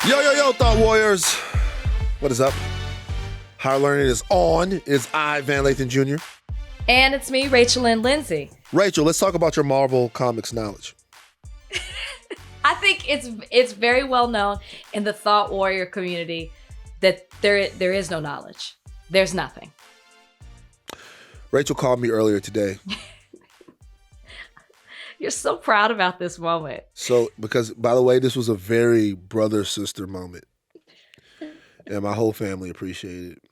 Yo, Thought Warriors. What is up? Higher Learning is on. It's I, Van Lathan Jr. And it's me, Rachel and Lindsay. Rachel, let's talk about your Marvel Comics knowledge. I think it's very well known in the Thought Warrior community that there is no knowledge. There's nothing. Rachel called me earlier today. You're so proud about this moment. So, because, by the way, this was a very brother-sister moment. And my whole family appreciated it.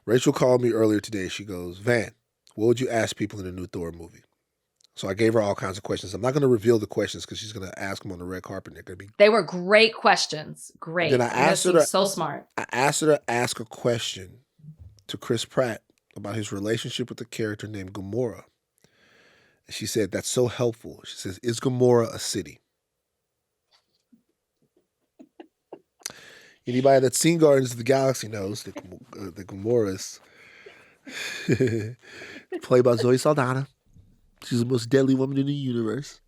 Rachel called me earlier today. She goes, Van, what would you ask people in the new Thor movie? So I gave her all kinds of questions. I'm not going to reveal the questions because she's going to ask them on the red carpet. They were great questions. Great. Then I asked her so smart. I asked her to ask a question to Chris Pratt about his relationship with a character named Gamora. And she said, that's so helpful. She says, is Gamora a city? Anybody that's seen Guardians of the Galaxy knows that the Gamora is played by Zoe Saldana. She's the most deadly woman in the universe.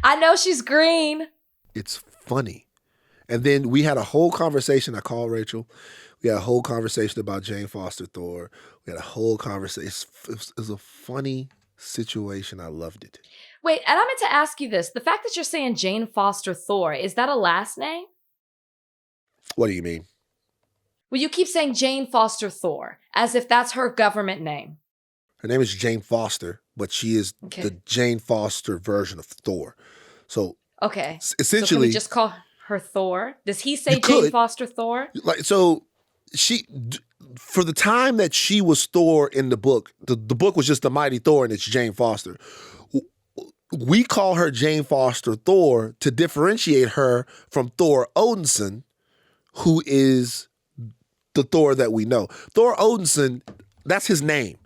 I know she's green. It's funny. And then we had a whole conversation. I called Rachel. We had a whole conversation about Jane Foster Thor. We had a whole conversation. It was a funny situation. I loved it. Wait, and I meant to ask you this. The fact that you're saying Jane Foster Thor, is that a last name? What do you mean? Well, you keep saying Jane Foster Thor, as if that's her government name. Her name is Jane Foster, but she is the Jane Foster version of Thor. So, okay. Essentially, so can we just call her Thor? Does he say Jane Foster Thor? She, for the time that she was Thor in the book, the book was just the Mighty Thor, and it's Jane Foster. We call her Jane Foster Thor to differentiate her from Thor Odinson, who is the Thor that we know. Thor Odinson, that's his name.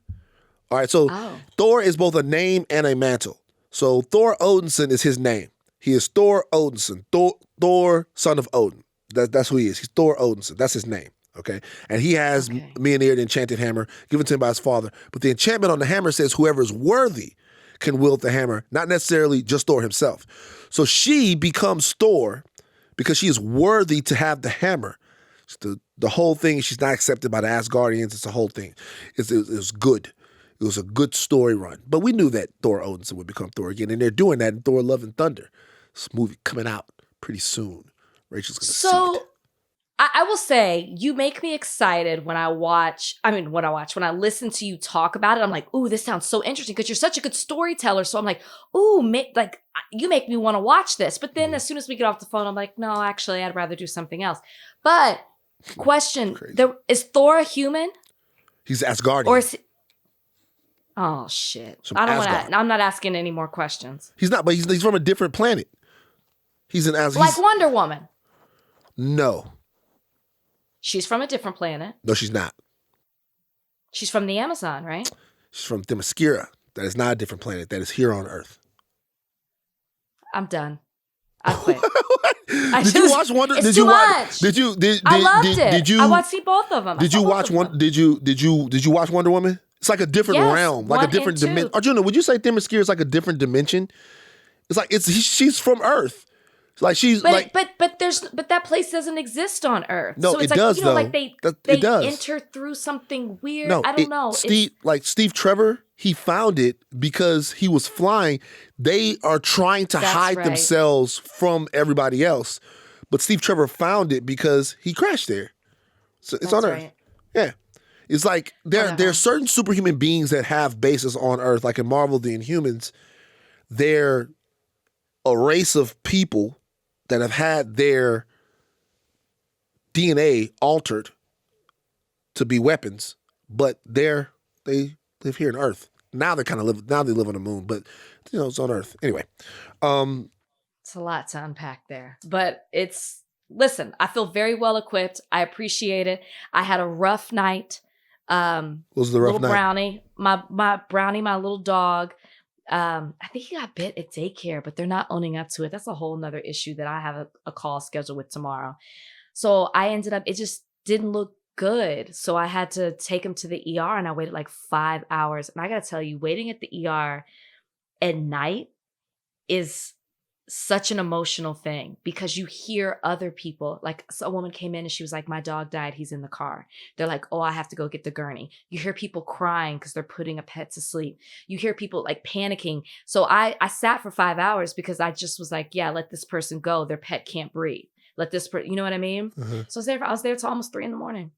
All right, so Thor is both a name and a mantle. So Thor Odinson is his name. He is Thor Odinson, Thor, son of Odin. That's who he is. He's Thor Odinson. That's his name, okay? And he has Mjolnir, the enchanted hammer, given to him by his father. But the enchantment on the hammer says whoever is worthy can wield the hammer, not necessarily just Thor himself. So she becomes Thor because she is worthy to have the hammer. The whole thing, she's not accepted by the Asgardians. It's the whole thing. It was good. It was a good story run. But we knew that Thor Odinson would become Thor again. And they're doing that in Thor Love and Thunder. This movie coming out pretty soon. Rachel's going to see it. I will say, you make me excited when I listen to you talk about it. I'm like, ooh, this sounds so interesting because you're such a good storyteller. So I'm like, ooh, you make me want to watch this. But then as soon as we get off the phone, I'm like, no, actually, I'd rather do something else. But question, is Thor a human? He's Asgardian. Or is he... Oh, shit. I'm not asking any more questions. He's not, but he's from a different planet. He's an Asgardian. Like Wonder Woman. No. She's from a different planet. No, she's not. She's from the Amazon, right? She's from Themyscira. That is not a different planet. That is here on Earth. I'm done. I quit. You watch Wonder? It's too much. I loved it. Did you? I want to see both of them. Did you watch one? Did you watch Wonder Woman? It's like a different realm, like a different dimension. Arjuna, would you say Themyscira is like a different dimension? It's like she's from Earth. Like but that place doesn't exist on Earth. No, so it's it does though. Like they enter through something weird. No, I don't know. Steve Trevor, he found it because he was flying. They are trying to hide themselves from everybody else, but Steve Trevor found it because he crashed there. So it's on Earth. Yeah, it's like there are certain superhuman beings that have bases on Earth, like in Marvel, the Inhumans. They're a race of people that have had their DNA altered to be weapons, but they live here on Earth. Now they live on the moon, but it's on Earth. Anyway. It's a lot to unpack there. But listen, I feel very well equipped. I appreciate it. I had a rough night. What was the rough night? Brownie, my Brownie, my little dog. I think he got bit at daycare, but they're not owning up to it. That's a whole nother issue that I have a call scheduled with tomorrow. So I ended up, it just didn't look good. So I had to take him to the ER and I waited like 5 hours. And I got to tell you, waiting at the ER at night is such an emotional thing because you hear other people, like a woman came in and she was like, my dog died, he's in the car. They're like, oh, I have to go get the gurney. You hear people crying because they're putting a pet to sleep. You hear people like panicking. So I sat for 5 hours because I just was like, yeah, let this person go. Their pet can't breathe. Let this you know what I mean? So I was there till almost 3 a.m.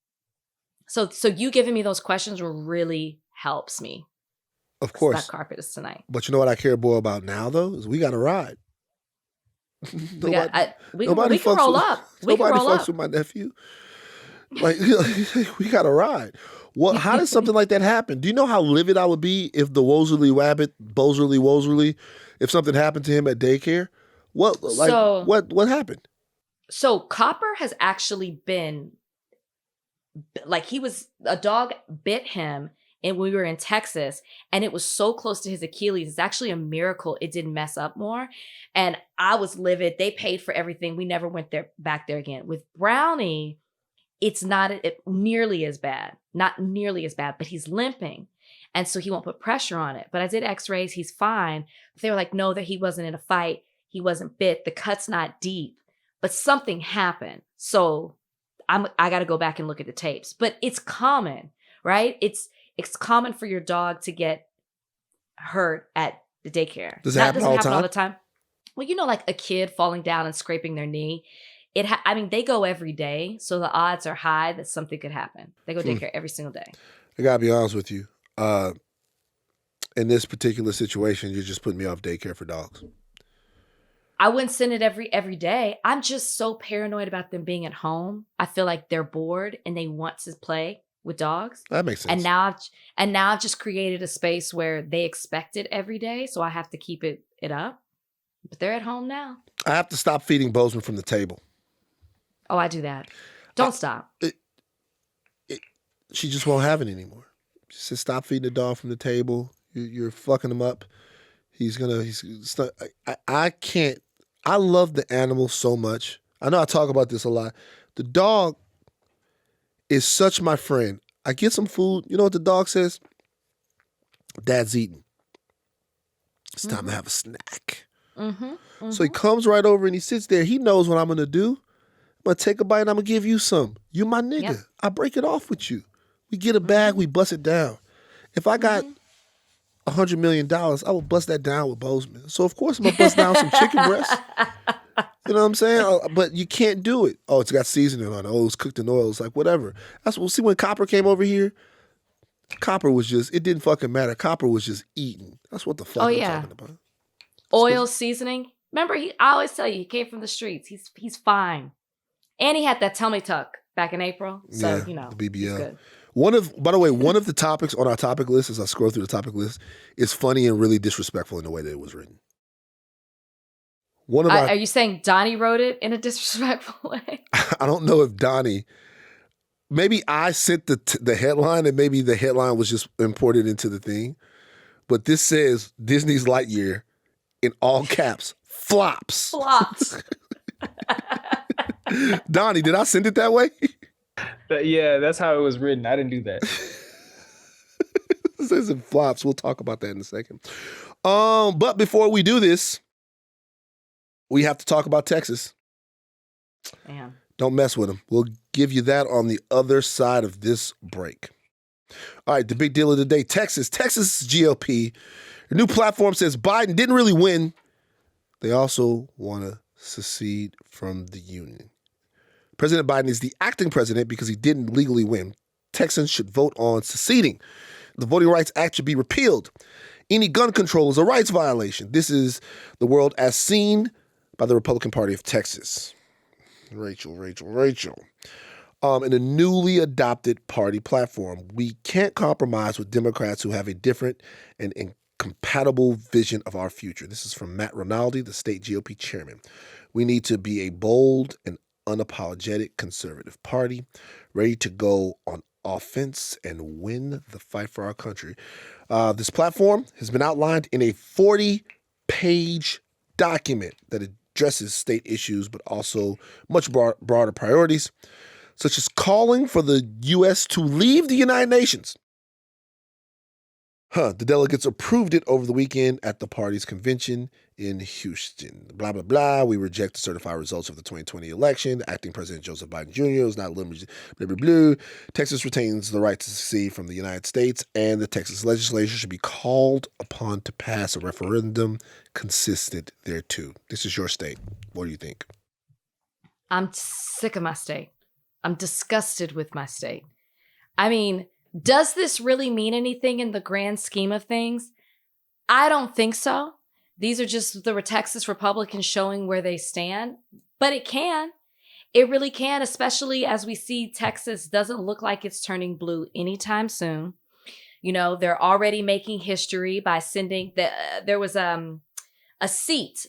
So you giving me those questions really helps me. Of course. That carpet is tonight. But you know what I care more about now, though, is we got a ride. We can roll up. Nobody fucks with my nephew. Like, we got a ride. Well, how did something like that happen? Do you know how livid I would be if the Woserly, if something happened to him at daycare? What happened? So Copper has actually been, like, a dog bit him and we were in Texas and it was so close to his Achilles. It's actually a miracle it didn't mess up more. And I was livid. They paid for everything. We never went back there again. With Brownie, it's not nearly as bad. Not nearly as bad, but he's limping. And so he won't put pressure on it. But I did x-rays. He's fine. But they were like, no, that he wasn't in a fight. He wasn't bit. The cut's not deep. But something happened. So I got to go back and look at the tapes. But it's common, right? It's common for your dog to get hurt at the daycare. Does it happen all the time? Well, like a kid falling down and scraping their knee. They go every day, so the odds are high that something could happen. They go daycare every single day. I gotta be honest with you. In this particular situation, you're just putting me off daycare for dogs. I wouldn't send it every day. I'm just so paranoid about them being at home. I feel like they're bored and they want to play with dogs. That makes sense. And now I've just created a space where they expect it every day, so I have to keep it up. But they're at home now. I have to stop feeding Bozeman from the table. Oh, I do that. Don't stop. She just won't have it anymore. She said, stop feeding the dog from the table. You're fucking him up. I can't. I love the animal so much. I know I talk about this a lot. The dog is such my friend. I get some food. You know what the dog says? Dad's eating. It's time to have a snack. So he comes right over and he sits there. He knows what I'm going to do. I'm going to take a bite and I'm going to give you some. You my nigga. Yep. I break it off with you. We get a bag, we bust it down. If I got $100 million, I will bust that down with Bozeman. So of course I'm going to bust down some chicken breasts. You know what I'm saying? But you can't do it. Oh, it's got seasoning on it. Oh, it's cooked in oil. It's like, whatever. We'll see when Copper came over here, Copper was just, it didn't fucking matter. Copper was just eating. That's what the fuck I'm talking about. Oil, seasoning. Remember, I always tell you, he came from the streets. He's fine. And he had that tummy tuck back in April. So, the BBL. He's good. By the way, one of the topics on our topic list, as I scroll through the topic list, is funny and really disrespectful in the way that it was written. Are you saying Donnie wrote it in a disrespectful way? I don't know if Donnie. Maybe I sent the headline, and maybe the headline was just imported into the thing. But this says Disney's Lightyear in all caps flops. Flops. Donnie, did I send it that way? Yeah, that's how it was written. I didn't do that. It says it flops. We'll talk about that in a second. But before we do this, we have to talk about Texas. Damn. Don't mess with them. We'll give you that on the other side of this break. All right, the big deal of the day, Texas GOP. A new platform says Biden didn't really win. They also want to secede from the union. President Biden is the acting president because he didn't legally win. Texans should vote on seceding. The Voting Rights Act should be repealed. Any gun control is a rights violation. This is the world as seen by the Republican Party of Texas. Rachel. In a newly adopted party platform, we can't compromise with Democrats who have a different and incompatible vision of our future. This is from Matt Rinaldi, the state GOP chairman. We need to be a bold and unapologetic conservative party, ready to go on offense and win the fight for our country. This platform has been outlined in a 40-page document that addresses state issues, but also much broader priorities, such as calling for the U.S. to leave the United Nations, The delegates approved it over the weekend at the party's convention in Houston. Blah, blah, blah. We reject the certified results of the 2020 election. Acting President Joseph Biden Jr. is not limited. Blah, blah, blah. Texas retains the right to secede from the United States, and the Texas legislature should be called upon to pass a referendum consistent thereto. This is your state. What do you think? I'm sick of my state. I'm disgusted with my state. I mean, does this really mean anything in the grand scheme of things? I don't think so. These are just the Texas Republicans showing where they stand, but it can. It really can, especially as we see Texas doesn't look like it's turning blue anytime soon. You know, they're already making history by sending there was a seat,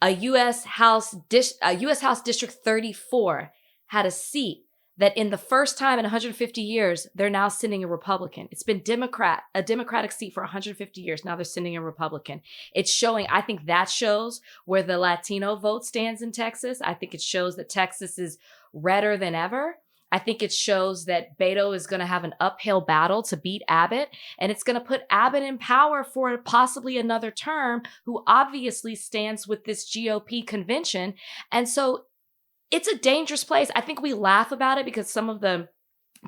a U.S. House District 34 had a seat that in the first time in 150 years, they're now sending a Republican. It's been a Democratic seat for 150 years. Now they're sending a Republican. It's showing, I think that shows where the Latino vote stands in Texas. I think it shows that Texas is redder than ever. I think it shows that Beto is going to have an uphill battle to beat Abbott, and it's going to put Abbott in power for possibly another term, who obviously stands with this GOP convention. And so it's a dangerous place. I think we laugh about it because some of the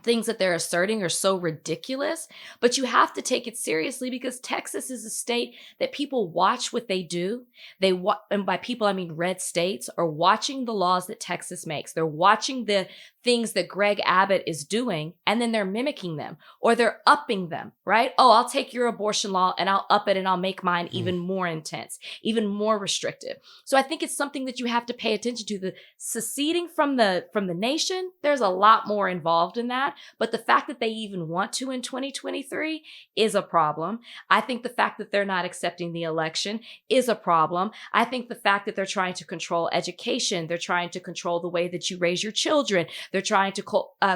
things that they're asserting are so ridiculous, but you have to take it seriously because Texas is a state that people watch what they do. And by people, I mean red states are watching the laws that Texas makes. They're watching the things that Greg Abbott is doing, and then they're mimicking them or they're upping them, right? Oh, I'll take your abortion law and I'll up it and I'll make mine even more intense, even more restrictive. So I think it's something that you have to pay attention to. The seceding from the nation, there's a lot more involved in that. But the fact that they even want to in 2023 is a problem. I think the fact that they're not accepting the election is a problem. I think the fact that they're trying to control education, they're trying to control the way that you raise your children, they're trying to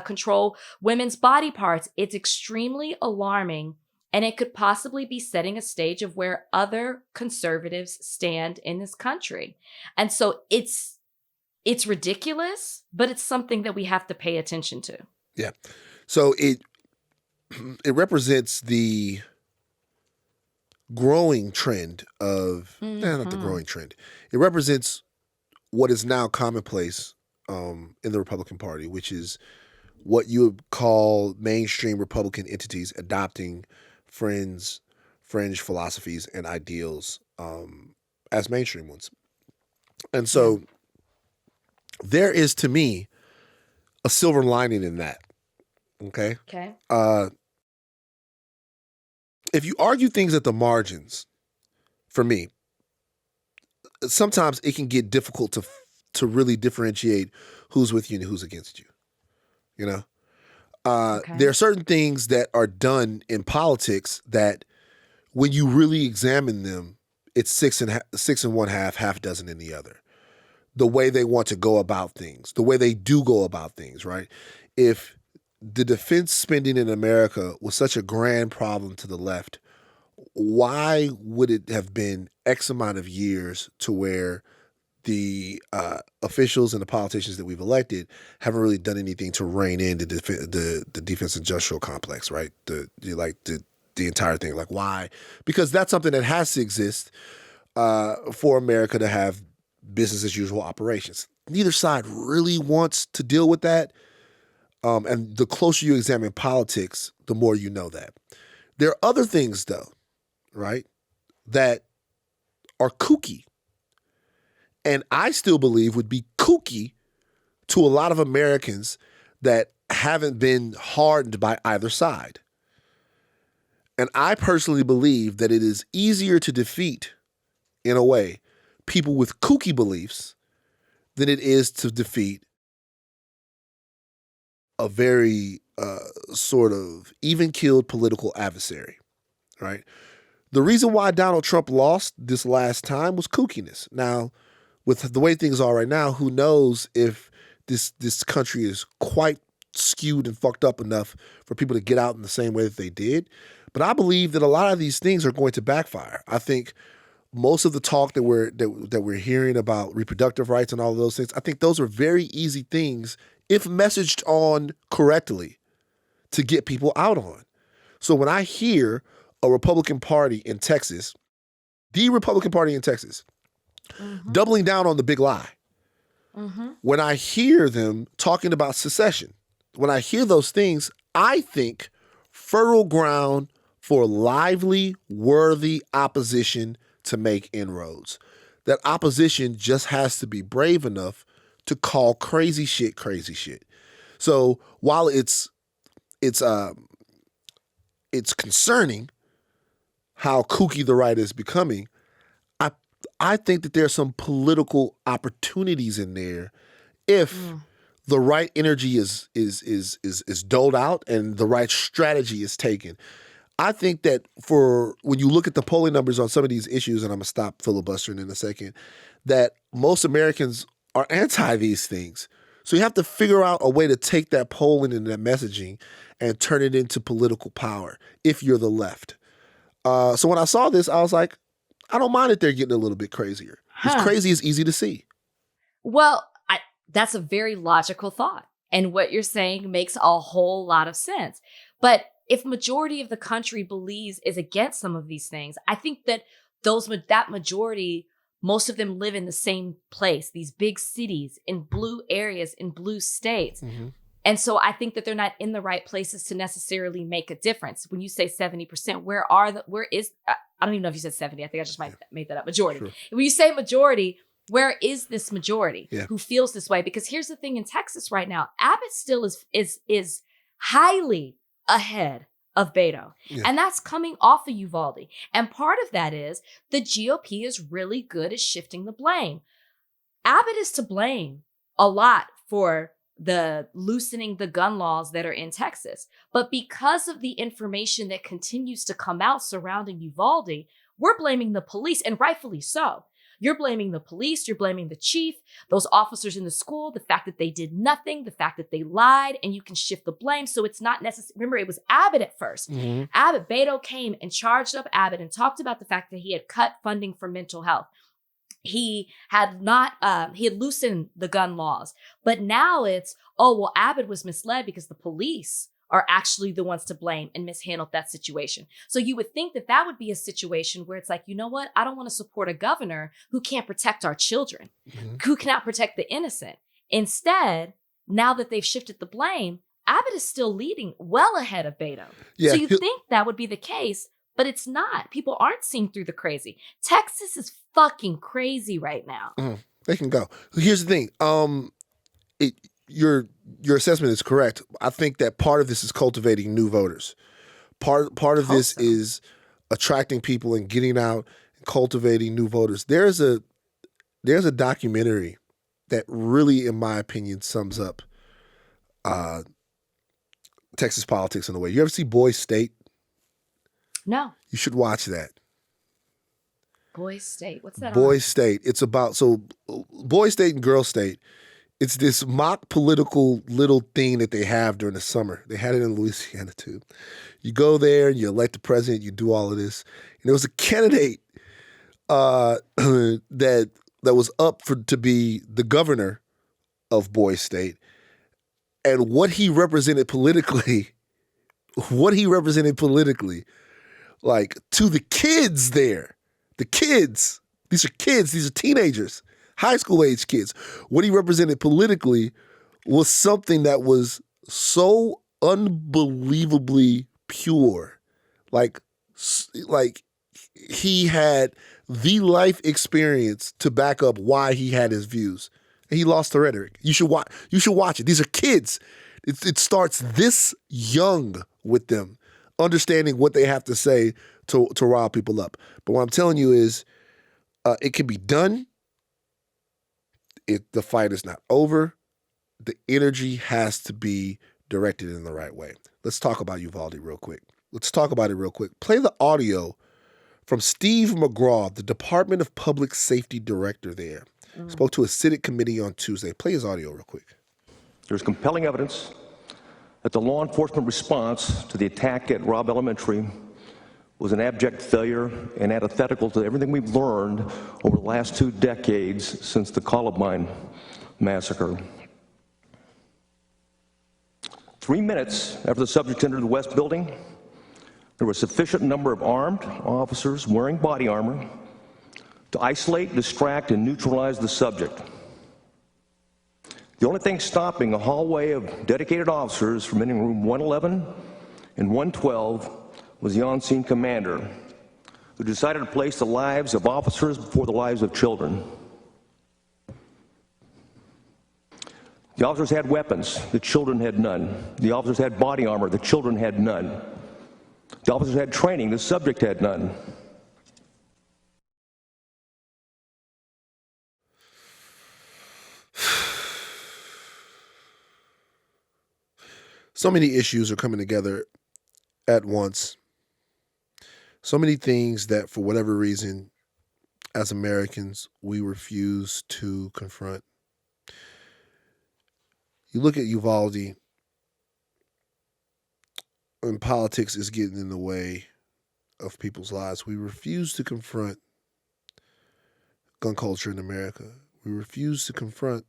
control women's body parts. It's extremely alarming, and it could possibly be setting a stage of where other conservatives stand in this country. And so it's ridiculous, but it's something that we have to pay attention to. Yeah. So it represents the growing trend of, not the growing trend. It represents what is now commonplace in the Republican Party, which is what you would call mainstream Republican entities adopting fringe philosophies and ideals as mainstream ones. And so there is, to me, a silver lining in that. Okay. If you argue things at the margins, for me, sometimes it can get difficult to really differentiate who's with you and who's against you. You know, there are certain things that are done in politics that, when you really examine them, it's six and one half dozen in the other. The way they want to go about things, the way they do go about things, right? If the defense spending in America was such a grand problem to the left, why would it have been X amount of years to where the officials and the politicians that we've elected haven't really done anything to rein in the defense industrial complex, right? The entire thing. Like, why? Because that's something that has to exist for America to have business as usual operations. Neither side really wants to deal with that. And the closer you examine politics, the more you know that. There are other things, though, right, that are kooky. And I still believe would be kooky to a lot of Americans that haven't been hardened by either side. And I personally believe that it is easier to defeat, in a way, people with kooky beliefs than it is to defeat a very sort of even-keeled political adversary, right? The reason why Donald Trump lost this last time was kookiness. Now, with the way things are right now, who knows if this country is quite skewed and fucked up enough for people to get out in the same way that they did. But I believe that a lot of these things are going to backfire. I think most of the talk that we're hearing about reproductive rights and all of those things, I think those are very easy things, if messaged on correctly, to get people out on. So when I hear, a Republican Party in Texas, the Republican Party in Texas, doubling down on the big lie. When I hear them talking about secession, when I hear those things, I think fertile ground for lively, worthy opposition to make inroads. That opposition just has to be brave enough to call crazy shit crazy shit. So while it's concerning how kooky the right is becoming, I think that there's some political opportunities in there if the right energy is doled out and the right strategy is taken. I think that when you look at the polling numbers on some of these issues, and I'm gonna stop filibustering in a second, that most Americans are anti these things. So you have to figure out a way to take that polling and that messaging and turn it into political power if you're the left. So when I saw this, I was like, I don't mind if they're getting a little bit crazier. It's crazy is easy to see. Well, that's a very logical thought. And what you're saying makes a whole lot of sense. But if majority of the country believes is against some of these things, I think that that majority, most of them live in the same place, these big cities, in blue areas, in blue states. And so I think that they're not in the right places to necessarily make a difference. When you say 70%, where is, I don't even know if you said 70. I think I just might have made that up. Majority. Sure. When you say majority, where is this majority who feels this way? Because here's the thing in Texas right now, Abbott still is highly ahead of Beto. Yeah. And that's coming off of Uvalde. And part of that is the GOP is really good at shifting the blame. Abbott is to blame a lot for the loosening the gun laws that are in Texas. But because of the information that continues to come out surrounding Uvalde, we're blaming the police, and rightfully so. You're blaming the police, you're blaming the chief, those officers in the school, the fact that they did nothing, the fact that they lied, and you can shift the blame. So it's not necessary. Remember, it was Abbott at first. Beto came and charged up Abbott and talked about the fact that he had cut funding for mental health. He had loosened the gun laws, but now it's, Abbott was misled because the police are actually the ones to blame and mishandled that situation. So you would think that that would be a situation where it's like, you know what? I don't want to support a governor who can't protect our children, who cannot protect the innocent. Instead, now that they've shifted the blame, Abbott is still leading well ahead of Beto. Yeah, so you think that would be the case, but it's not. People aren't seeing through the crazy. Texas is fucking crazy right now. They can go. Here's the thing. Your assessment is correct. I think that part of this is cultivating new voters. Part of this is attracting people and getting out and cultivating new voters. There's a documentary that really, in my opinion, sums up Texas politics in a way. You ever see Boys State? No. You should watch that. Boys State. What's that? Boys State. It's about Boys State and Girl State. It's this mock political little thing that they have during the summer. They had it in Louisiana too. You go there and you elect the president. You do all of this. And there was a candidate that was up to be the governor of Boys State, and what he represented politically, like to the kids there, the kids. These are kids. These are teenagers. High school age kids. What he represented politically was something that was so unbelievably pure. Like he had the life experience to back up why he had his views. And he lost the rhetoric. You should watch it. These are kids. It starts this young with them, understanding what they have to say to rile people up. But what I'm telling you is it can be done. The fight is not over. The energy has to be directed in the right way. Let's talk about Uvalde real quick. Play the audio from Steve McGraw, the Department of Public Safety Director there. Spoke to a Senate committee on Tuesday. Play his audio real quick. There's compelling evidence that the law enforcement response to the attack at Robb Elementary was an abject failure and antithetical to everything we've learned over the last 2 decades since the Columbine massacre. 3 minutes after the subject entered the West Building, There was a sufficient number of armed officers wearing body armor to isolate, distract, and neutralize the subject. The only thing stopping a hallway of dedicated officers from entering room 111 and 112 was the on-scene commander, who decided to place the lives of officers before the lives of children. The officers had weapons, the children had none. The officers had body armor, the children had none. The officers had training, the subject had none. So many issues are coming together at once. So many things that, for whatever reason, as Americans, we refuse to confront. You look at Uvalde, and politics is getting in the way of people's lives. We refuse to confront gun culture in America. We refuse to confront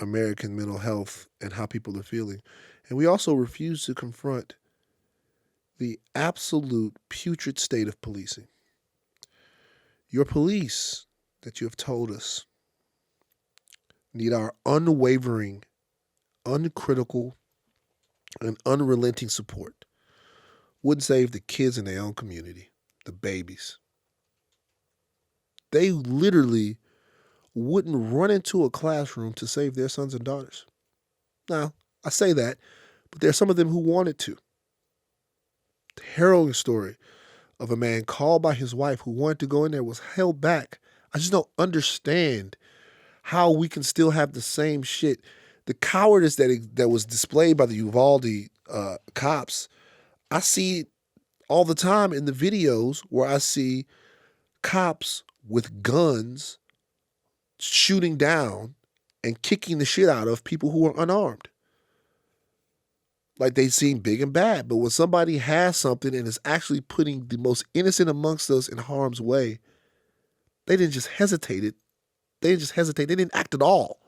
American mental health and how people are feeling. And we also refuse to confront the absolute putrid state of policing. Your police that you have told us need our unwavering, uncritical, and unrelenting support. Wouldn't save the kids in their own community, the babies. They literally wouldn't run into a classroom to save their sons and daughters. Now, I say that, but there are some of them who wanted to. The harrowing story of a man called by his wife who wanted to go in there was held back. I just don't understand how we can still have the same shit. The cowardice that was displayed by the Uvalde cops, I see all the time in the videos where I see cops with guns shooting down and kicking the shit out of people who are unarmed. Like they seem big and bad, but when somebody has something and is actually putting the most innocent amongst us in harm's way, they didn't just hesitate. They didn't act at all.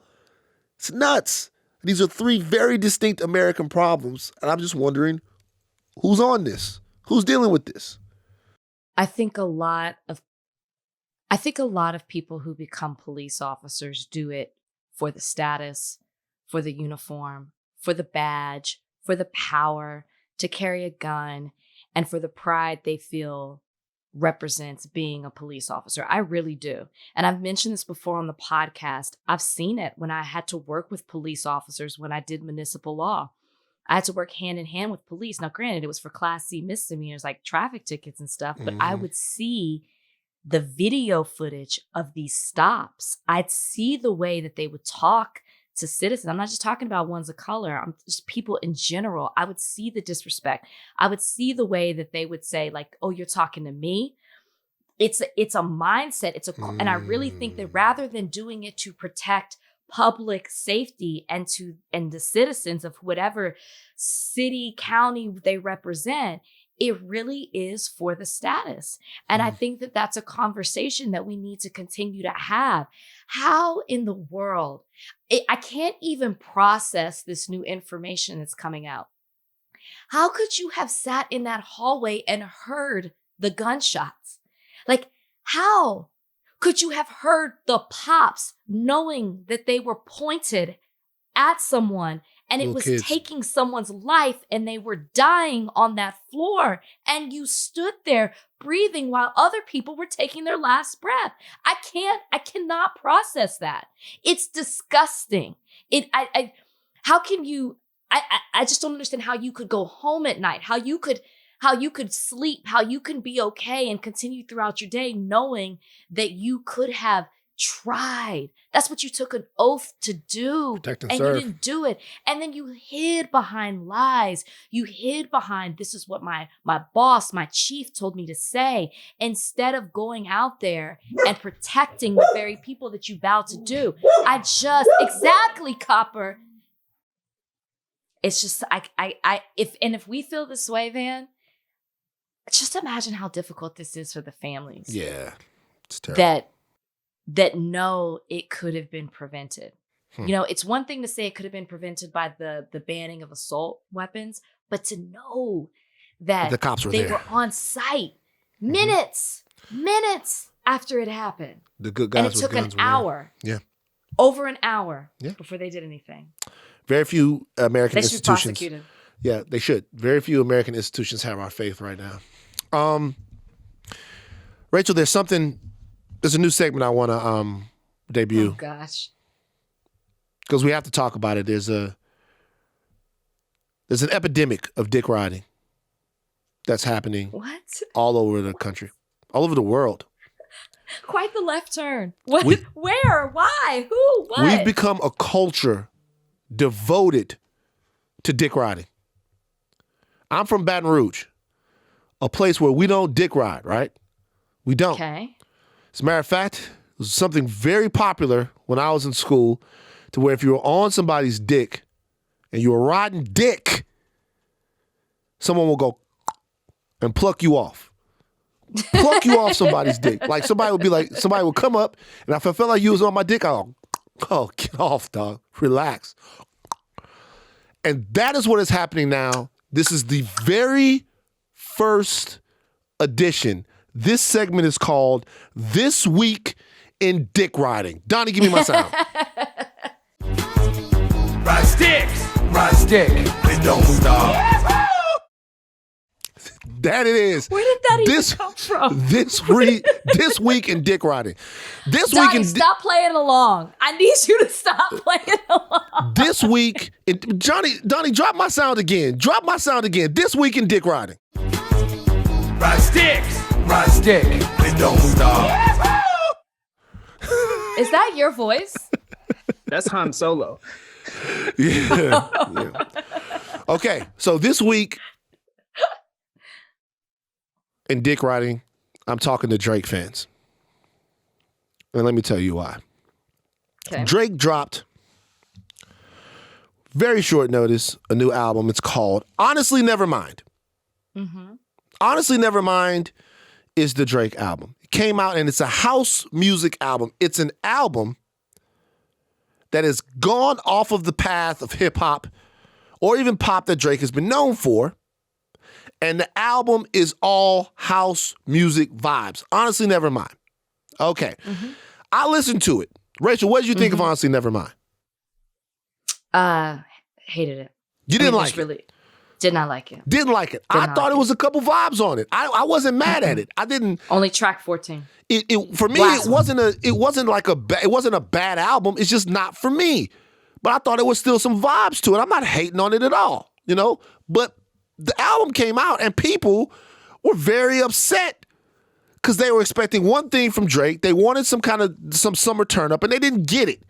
It's nuts. These are three very distinct American problems, and I'm just wondering, who's on this? Who's dealing with this? I think a lot of people who become police officers do it for the status, for the uniform, for the badge, for the power to carry a gun, and for the pride they feel represents being a police officer. I really do. And I've mentioned this before on the podcast. I've seen it when I had to work with police officers when I did municipal law. I had to work hand in hand with police. Now, granted, it was for Class C misdemeanors like traffic tickets and stuff, but I would see the video footage of these stops. I'd see the way that they would talk to citizens. I'm not just talking about ones of color. I'm just people in general. I would see the disrespect. I would see the way that they would say, like, "Oh, you're talking to me." It's a mindset. And I really think that rather than doing it to protect public safety and the citizens of whatever city, county they represent, it really is for the status. And I think that that's a conversation that we need to continue to have. How in the world, I can't even process this new information that's coming out. How could you have sat in that hallway and heard the gunshots? Like, how could you have heard the pops knowing that they were pointed at someone and it was kids taking someone's life and they were dying on that floor, and you stood there breathing while other people were taking their last breath? I cannot process that. It's disgusting. How can you, I just don't understand how you could go home at night, how you could sleep, how you can be okay and continue throughout your day knowing that you could have tried. That's what you took an oath to do. Protect and and serve. You didn't do it. And then you hid behind lies. You hid behind, this is what my boss, my chief told me to say, instead of going out there and protecting the very people that you vowed to do. Exactly, Copper. It's just, if we feel this way, Van, just imagine how difficult this is for the families. Yeah, it's terrible. That know it could have been prevented. You know, it's one thing to say it could have been prevented by the banning of assault weapons, but to know that The cops were they there. were on site minutes after it happened. The good guys And it with took an guns were there. hour. Yeah. Over an hour Yeah. before they did anything. Very few American They should be institutions. prosecuted. Yeah, they should. Very few American institutions have our faith right now. Rachel, there's a new segment I want to debut Oh gosh. because we have to talk about it. There's an epidemic of dick riding that's happening What? all over the country, all over the world. Quite the left turn. What? We- Where? Why? Who? What? We've become a culture devoted to dick riding. I'm from Baton Rouge, a place where we don't dick ride, right? We don't. Okay. As a matter of fact, it was something very popular when I was in school to where if you were on somebody's dick and you were riding dick, someone will go and pluck you off. Pluck you off somebody's dick. Like somebody would come up and if I felt like you was on my dick, I'll go, oh, get off, dog. Relax. And that is what is happening now. This is the very first edition. This segment is called This Week in Dick Riding. Donnie, give me my sound. Ride sticks, ride stick, it don't stop. That it is. Where did that even come from? This week in dick riding. This week Donnie, in stop playing along. I need you to stop playing along. this week in Donnie, drop my sound again. Drop my sound again. This week in dick riding. Ride sticks, ride stick, it don't stop. Is that your voice? That's Han Solo. Yeah. Okay, so this week in dick riding, I'm talking to Drake fans. And let me tell you why. Okay. Drake dropped, very short notice, a new album. It's called Honestly Nevermind. Mm-hmm. Honestly Nevermind is the Drake album. It came out and it's a house music album. It's an album that has gone off of the path of hip hop or even pop that Drake has been known for. And the album is all house music vibes. Honestly Nevermind. Okay. Mm-hmm. I listened to it. Rachel, what did you think of Honestly Nevermind? Hated it. You didn't like just it? really did not like it. Didn't like it. I not thought like it was a couple vibes on it. I wasn't mad at it. I didn't. Only track 14. For me, Blast. it wasn't a bad album. It's just not for me. But I thought it was still some vibes to it. I'm not hating on it at all, you know. But the album came out and people were very upset because they were expecting one thing from Drake. They wanted some summer turn up, and they didn't get it.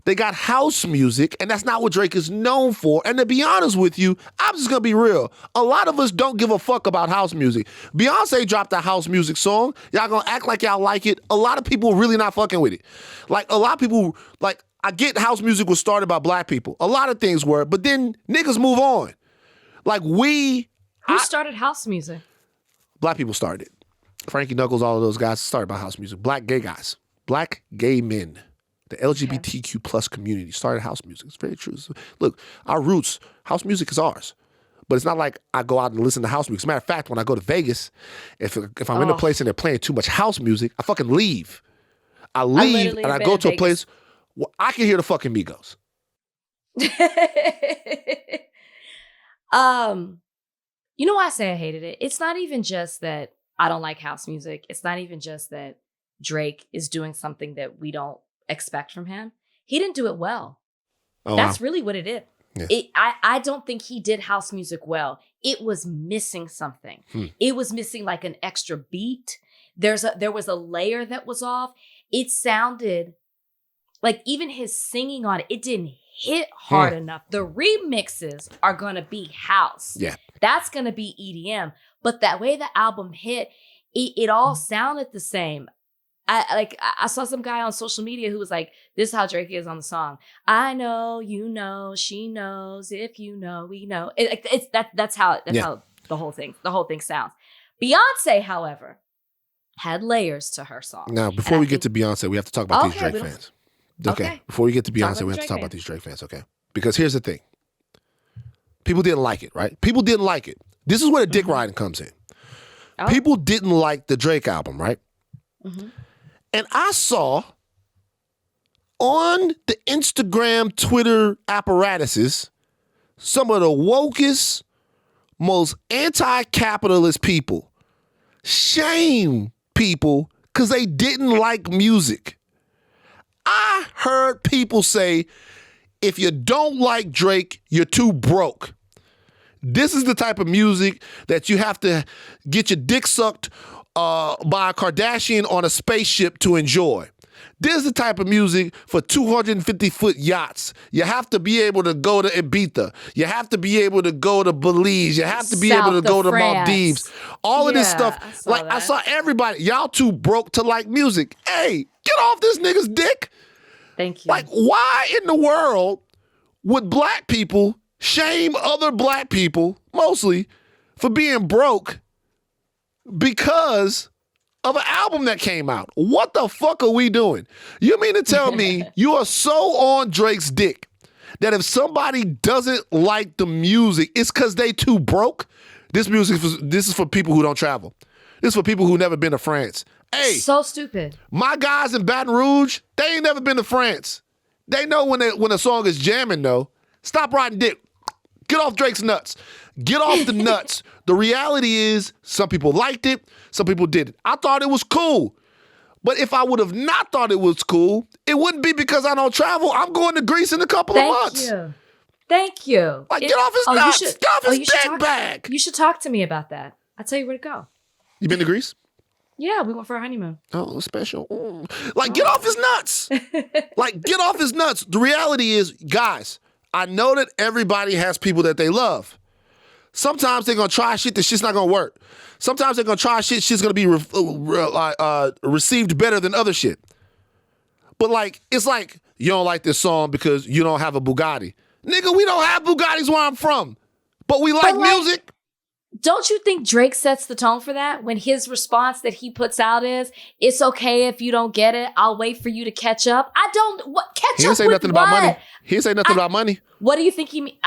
They got house music, and that's not what Drake is known for. And to be honest with you, I'm just gonna be real. A lot of us don't give a fuck about house music. Beyonce dropped a house music song. Y'all gonna act like y'all like it. A lot of people really not fucking with it. Like a lot of people, like I get house music was started by black people. A lot of things were, but then niggas move on. Like Who started house music? black people started it. Frankie Knuckles, all of those guys started by house music. Black gay guys, black gay men. The LGBTQ plus community started house music. It's very true. Look, our roots, house music is ours. But it's not like I go out and listen to house music. As a matter of fact, when I go to Vegas, if I'm in a place and they're playing too much house music, I fucking leave. I leave and I go to a place where I can hear the fucking Migos. You know why I say I hated it? It's not even just that I don't like house music. It's not even just that Drake is doing something that we don't expect from him. He didn't do it well. Oh, That's wow. really what it is. Yeah. I don't think he did house music well. It was missing something. It was missing like an extra beat. There was a layer that was off. It sounded like even his singing on it didn't hit hard enough. The remixes are gonna be house. Yeah. That's gonna be EDM. But that way the album hit, it all sounded the same. I saw some guy on social media who was like, this is how Drake is on the song. I know, you know, she knows, if you know, we know. That's how the whole thing sounds. Beyonce, however, had layers to her song. Now, before we get to Beyonce, we have to talk about these Drake fans. Okay. Before we get to Beyonce, we have to talk about these Drake fans, okay? Because here's the thing. People didn't like it, right? People didn't like it. This is where the dick riding comes in. Oh. People didn't like the Drake album, right? Mm-hmm. And I saw on the Instagram, Twitter apparatuses some of the wokest, most anti-capitalist people shame people because they didn't like music. I heard people say, if you don't like Drake, you're too broke. This is the type of music that you have to get your dick sucked by a Kardashian on a spaceship to enjoy. This is the type of music for 250-foot yachts. You have to be able to go to Ibiza. You have to be able to go to Belize. You have to be able to go to Maldives. All of this stuff. I saw everybody. Y'all too broke to like music. Hey, get off this nigga's dick. Thank you. Like, why in the world would black people shame other black people, mostly, for being broke because of an album that came out? What the fuck are we doing? You mean to tell me you are so on Drake's dick that if somebody doesn't like the music, it's because they too broke? This is for people who don't travel. This is for people who never been to France. Hey, so stupid. My guys in Baton Rouge, they ain't never been to France. They know when a song is jamming, though. Stop riding dick. Get off Drake's nuts. Get off the nuts. The reality is some people liked it, some people didn't. I thought it was cool. But if I would have not thought it was cool, it wouldn't be because I don't travel. I'm going to Greece in a couple of months. Thank you. Like, get off his nuts. Get off his dick bag. You should talk to me about that. I'll tell you where to go. You been to Greece? Yeah, we went for a honeymoon. Oh, special. Like, get off his nuts. Like, get off his nuts. The reality is, guys, I know that everybody has people that they love. Sometimes they're going to try shit that shit's not going to work. Sometimes they're going to try shit's going to be received better than other shit. But, like, it's like, you don't like this song because you don't have a Bugatti. Nigga, we don't have Bugattis where I'm from. But we like music. Don't you think Drake sets the tone for that when his response that he puts out is, it's okay if you don't get it. I'll wait for you to catch up. Catch up with what? He didn't say nothing about money. He didn't say nothing about money. What do you think he mean?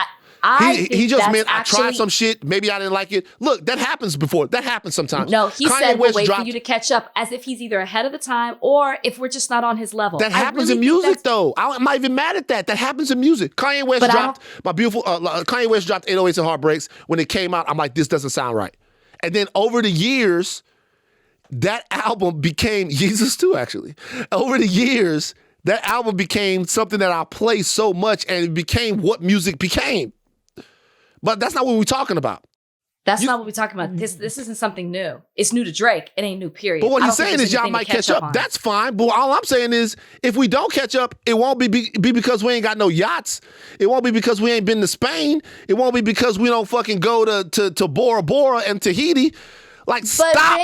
He just meant I tried some shit. Maybe I didn't like it. Look, that happens before. That happens sometimes. No, he said we'll wait for you to catch up as if he's either ahead of the time or if we're just not on his level. That happens in music, though. I'm not even mad at that. That happens in music. Kanye West dropped 808s and Heartbreaks. When it came out, I'm like, this doesn't sound right. And then over the years, that album became, Jesus too, actually. Over the years, that album became something that I play so much and it became what music became. But that's not what we're talking about. That's not what we're talking about. This isn't something new. It's new to Drake. It ain't new, period. But what he's saying is y'all might catch up. That's fine. But all I'm saying is if we don't catch up, it won't be because we ain't got no yachts. It won't be because we ain't been to Spain. It won't be because we don't fucking go to Bora Bora and Tahiti. Like, stop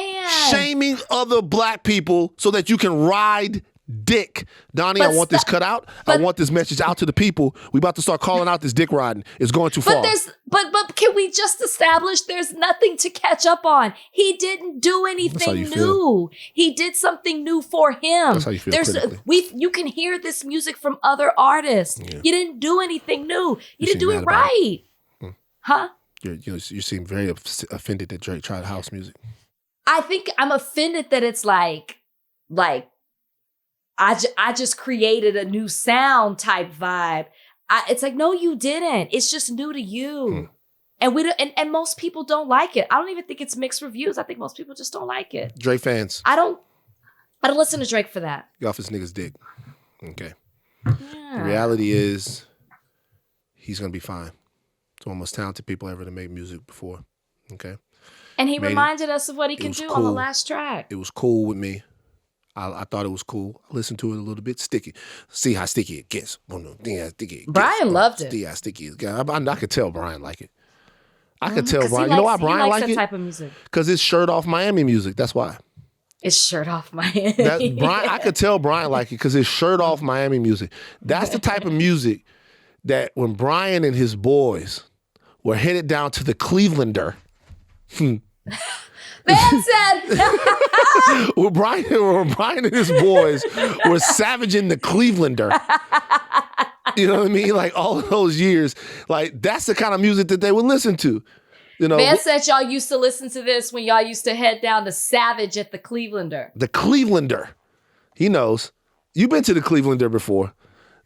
shaming other black people so that you can ride dick. Donnie, I want this cut out. I want this message out to the people. We about to start calling out this dick riding. It's going too far. But can we just establish there's nothing to catch up on? He didn't do anything new. He did something new for him. That's how you feel. You can hear this music from other artists. Yeah. You didn't do anything new. You didn't do it right. Huh? You seem very offended that Drake tried house music. I think I'm offended that it's like I just created a new sound type vibe. It's like, no, you didn't. It's just new to you. And and most people don't like it. I don't even think it's mixed reviews. I think most people just don't like it. Drake fans. I don't listen to Drake for that. Get off his nigga's dick. Okay. Yeah. The reality is he's going to be fine. It's one of the most talented people ever to make music before. Okay. And he reminded us of what he can do on the last track. It was cool with me. I thought it was cool. I listened to it a little bit. Sticky. See how sticky it gets. Brian loved it. See how sticky it gets. I could tell Brian liked it. I could tell Brian. You know why Brian liked it? Type of music. Because it's shirt off Miami music. That's why. It's shirt off Miami. I could tell Brian liked it because it's shirt off Miami music. That's the type of music that when Brian and his boys were headed down to the Clevelander. Man said. when Brian and his boys were savaging the Clevelander. You know what I mean? Like all of those years. Like that's the kind of music that they would listen to. You know, Man said y'all used to listen to this when y'all used to head down to Savage at the Clevelander. the Clevelander. He knows. You've been to the Clevelander before.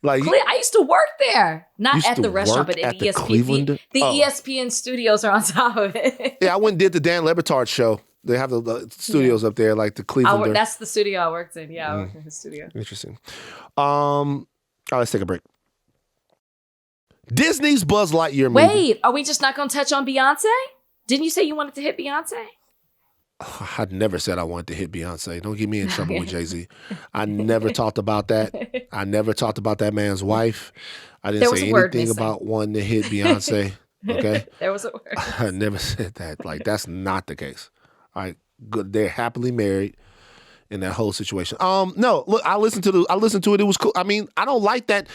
Like I used to work there. Not Used at to the restaurant, work but at at the ESPN. Clevelander? The Oh. ESPN studios are on top of it. yeah, I went and did the Dan Lebertard show. They have the studios up there, like the Clevelander. That's the studio I worked in. Yeah, I worked in his studio. Interesting. All right, let's take a break. Disney's Buzz Lightyear movie. Wait, are we just not going to touch on Beyonce? Didn't you say you wanted to hit Beyonce? I never said I wanted to hit Beyonce. Don't get me in trouble with Jay-Z. I never talked about that. I never talked about that man's wife. I didn't say anything about wanting to hit Beyonce. Okay? There was a word. I never said that. Like, that's not the case. All right, good. They're happily married in that whole situation. No, look, I listened to it. It was cool. I mean, I don't like that.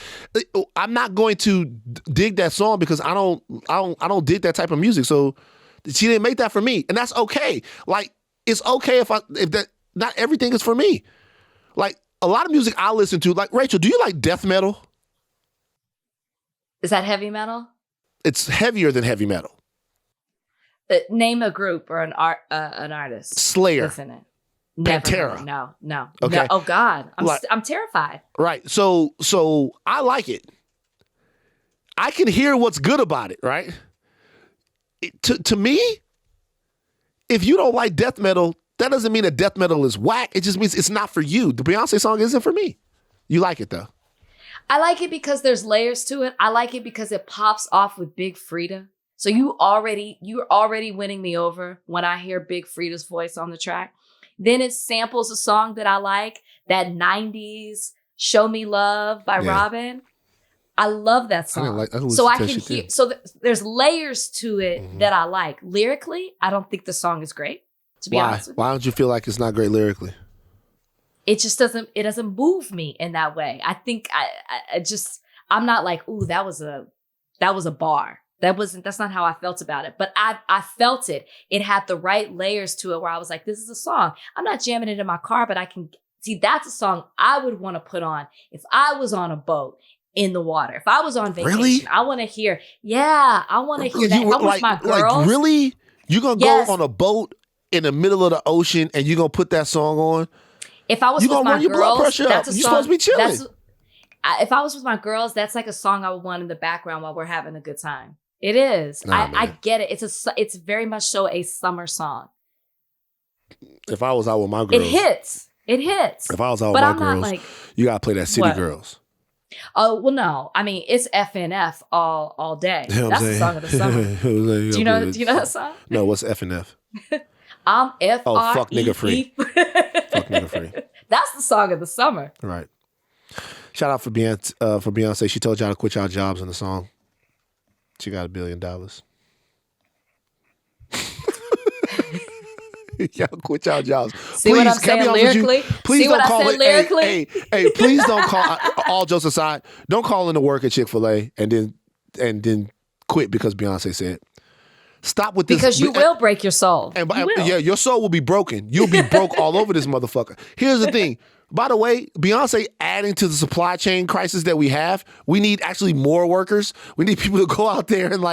I'm not going to dig that song because I don't dig that type of music. So she didn't make that for me, and that's okay. Like, it's okay if that not everything is for me. Like, a lot of music I listen to. Like, Rachel, do you like death metal? Is that heavy metal? It's heavier than heavy metal. Name a group or an artist. Slayer. Listen it. Never Pantera. No. Okay. No. Oh God, Like- I'm terrified. Right. So I like it. I can hear what's good about it, right? To me, if you don't like death metal, that doesn't mean that death metal is whack. It just means it's not for you. The Beyonce song isn't for me. You like it though. I like it because there's layers to it. I like it because it pops off with Big Frida. So you're already winning me over when I hear Big Frida's voice on the track. Then it samples a song that I like, that 90s Show Me Love by Robin. I love that song. So I can hear, there's layers to it that I like. Lyrically, I don't think the song is great, to be honest with you. Why don't you feel like it's not great lyrically? It just doesn't move me in that way. I think I'm not like, ooh, that was a bar. That's not how I felt about it. But I felt it. It had the right layers to it where I was like, this is a song. I'm not jamming it in my car, but I can see that's a song I would want to put on if I was on a boat in the water. If I was on vacation, Really? I want to hear, I want to hear that. If I'm with my girls. Like, really? You're going to Yes. go on a boat in the middle of the ocean and you're going to put that song on? If I was You with gonna my run your blood girls, pressure up. that's a You're song. supposed to be chilling. If I was with my girls, that's like a song I would want in the background while we're having a good time. It is. Nah, I man. get it. It's very much so a summer song. If I was out with my girls. It hits. If I was out with But my I'm not girls, like, you got to play that City What? Girls. oh well, no. I mean, it's FNF all day. You know what That's I'm the saying? song of the summer. Do you know that song? No, what's F and F? I'm F Oh, R fuck nigga free. E. Fuck nigga free. That's the song of the summer. Right. Shout out for Beyonce. She told y'all to quit y'all jobs in the song. She got $1 billion. Y'all quit y'all jobs. See what I'm can I be saying honest with you? lyrically? Please See don't what I call said it. lyrically? Hey, please don't call. All jokes aside, don't call into work at Chick-fil-A and then quit because Beyonce said. Stop with this. Because you will break your soul. And You will. yeah, your soul will be broken. You'll be broke all over this motherfucker. Here's the thing. By the way, Beyonce adding to the supply chain crisis that we have, we need actually more workers. We need people to go out there and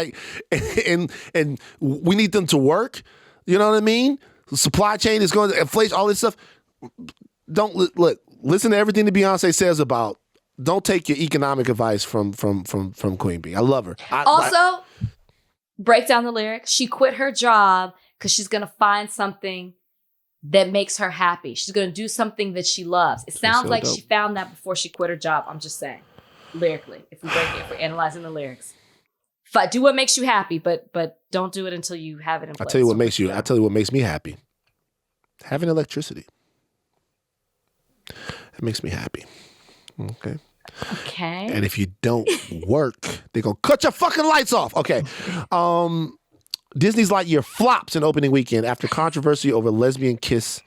we need them to work. You know what I mean? The supply chain is going to inflation, all this stuff. Don't look. Listen to everything that Beyonce says about. Don't take your economic advice from Queen Bee. I love her. Also, break down the lyrics. She quit her job because she's going to find something that makes her happy. She's going to do something that she loves. It sounds so like dope. she found that before she quit her job. I'm just saying, lyrically, if we're analyzing the lyrics. Do what makes you happy, but don't do it until you have it in place. I tell you what makes me happy. Having electricity. It makes me happy. Okay. Okay. And if you don't work, they're going to cut your fucking lights off. Okay. Disney's Lightyear flops in opening weekend after controversy over lesbian kiss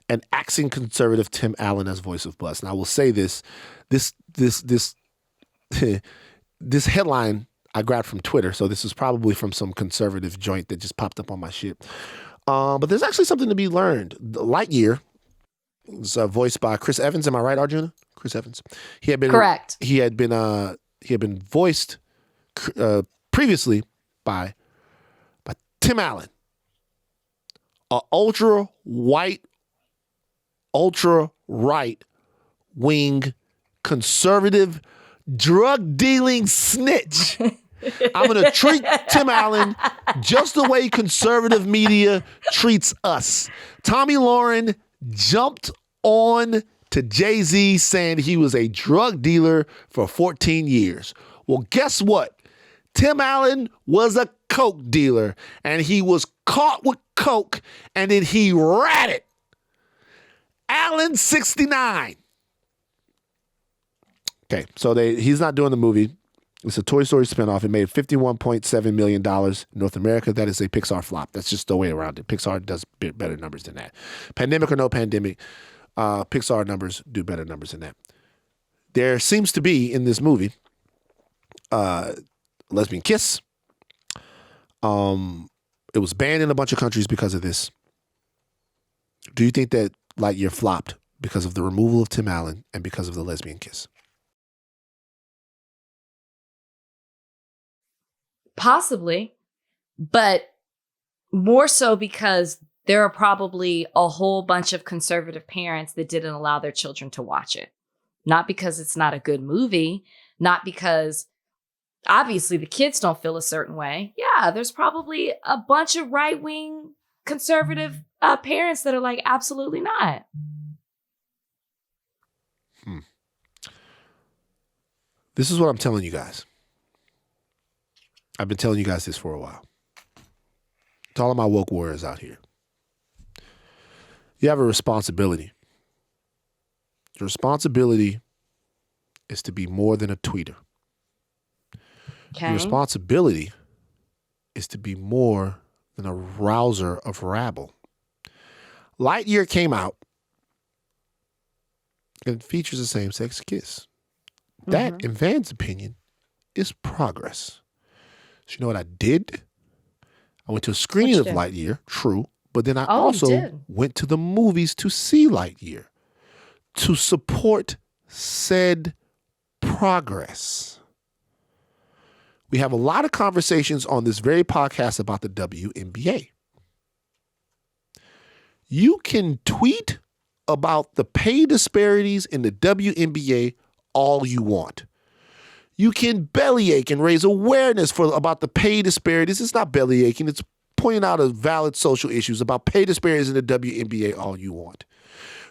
and axing conservative Tim Allen as voice of Buzz. And I will say this headline I grabbed from Twitter, so this is probably from some conservative joint that just popped up on my shit. But there's actually something to be learned. Lightyear was voiced by Chris Evans. Am I right, Arjuna? Chris Evans. He had been Correct. He had been voiced previously by Tim Allen, a ultra white, ultra right wing conservative drug dealing snitch. I'm going to treat Tim Allen just the way conservative media treats us. Tommy Lauren jumped on to Jay-Z saying he was a drug dealer for 14 years. Well, guess what? Tim Allen was a coke dealer, and he was caught with coke, and then he ratted. Allen 69. Okay, so he's not doing the movie. It's a Toy Story spinoff. It made $51.7 million in North America. That is a Pixar flop. That's just the way around it. Pixar does better numbers than that. Pandemic or no pandemic, Pixar numbers do better numbers than that. There seems to be in this movie lesbian kiss. It was banned in a bunch of countries because of this. Do you think that Lightyear flopped because of the removal of Tim Allen and because of the lesbian kiss? Possibly, but more so because there are probably a whole bunch of conservative parents that didn't allow their children to watch it. Not because it's not a good movie, not because obviously the kids don't feel a certain way. Yeah, there's probably a bunch of right-wing conservative parents that are like, absolutely not. This is what I'm telling you guys. I've been telling you guys this for a while. To all of my woke warriors out here. You have a responsibility. Your responsibility is to be more than a tweeter. Okay. Your responsibility is to be more than a rouser of rabble. Lightyear came out and features a same-sex kiss. That, in Van's opinion, is progress. So you know what I did? I went to a screening of Lightyear, true, but then I also went to the movies to see Lightyear to support said progress. We have a lot of conversations on this very podcast about the WNBA. You can tweet about the pay disparities in the WNBA all you want. You can bellyache and raise awareness about the pay disparities. It's not bellyaching. It's pointing out valid social issues about pay disparities in the WNBA all you want.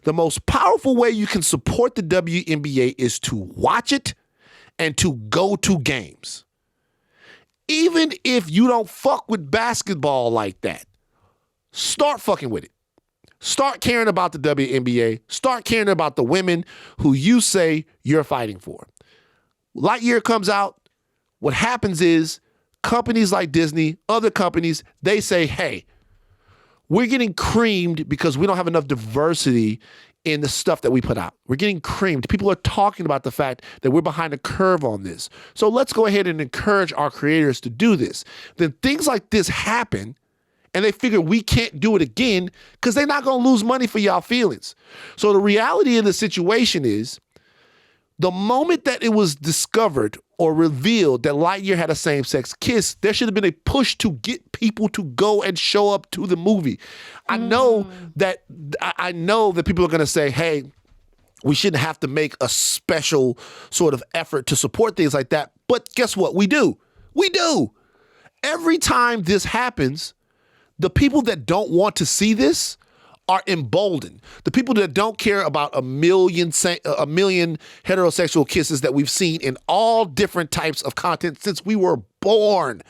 The most powerful way you can support the WNBA is to watch it and to go to games. Even if you don't fuck with basketball like that, start fucking with it. Start caring about the WNBA. Start caring about the women who you say you're fighting for. Lightyear comes out. What happens is companies like Disney, other companies, they say, hey, we're getting creamed because we don't have enough diversity in the stuff that we put out. We're getting creamed. People are talking about the fact that we're behind the curve on this. So let's go ahead and encourage our creators to do this. Then things like this happen, and they figure we can't do it again because they're not going to lose money for y'all feelings. So the reality of the situation is, the moment that it was discovered or revealed that Lightyear had a same-sex kiss, there should have been a push to get people to go and show up to the movie. I know that people are going to say, hey, we shouldn't have to make a special sort of effort to support things like that. But guess what? We do. We do. Every time this happens, the people that don't want to see this are emboldened. The people that don't care about a million heterosexual kisses that we've seen in all different types of content since we were born.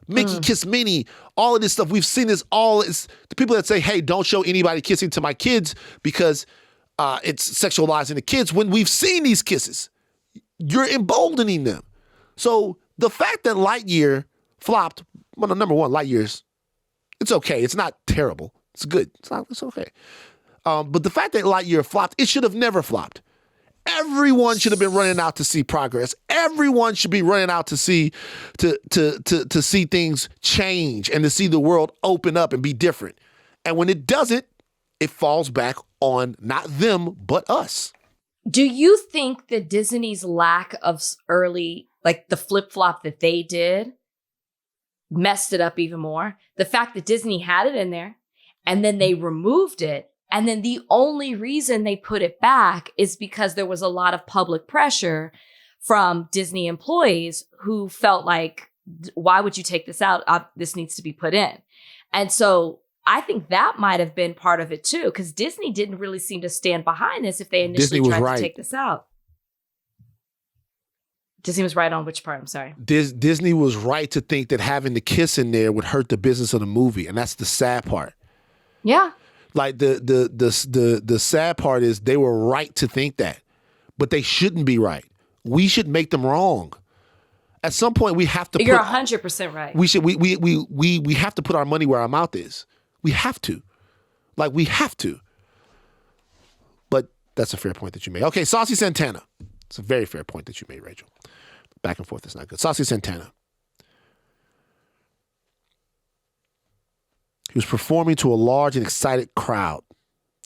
Mickey Kiss Minnie, all of this stuff. We've seen this all. It's the people that say, hey, don't show anybody kissing to my kids because it's sexualizing the kids. When we've seen these kisses, you're emboldening them. So the fact that Lightyear flopped, well, number one, Lightyear's, it's okay. It's not terrible. It's good. It's okay. But the fact that Lightyear flopped, it should have never flopped. Everyone should have been running out to see progress. Everyone should be running out to see to see things change and to see the world open up and be different. And when it doesn't, it falls back on not them, but us. Do you think that Disney's lack of early, like the flip-flop that they did, messed it up even more. The fact that Disney had it in there and then they removed it. And then the only reason they put it back is because there was a lot of public pressure from Disney employees who felt like, why would you take this out? This needs to be put in. And so I think that might have been part of it too, because Disney didn't really seem to stand behind this if they initially tried to take this out. Disney was right on which part? I'm sorry. Disney was right to think that having the kiss in there would hurt the business of the movie, and that's the sad part. Yeah. Like the sad part is they were right to think that, but they shouldn't be right. We should make them wrong. At some point, we have to. You're 100% right. We have to put our money where our mouth is. We have to, we have to. But that's a fair point that you made. Okay, Saucy Santana. It's a very fair point that you made, Rachel. Back and forth is not good. Saucy Santana. He was performing to a large and excited crowd,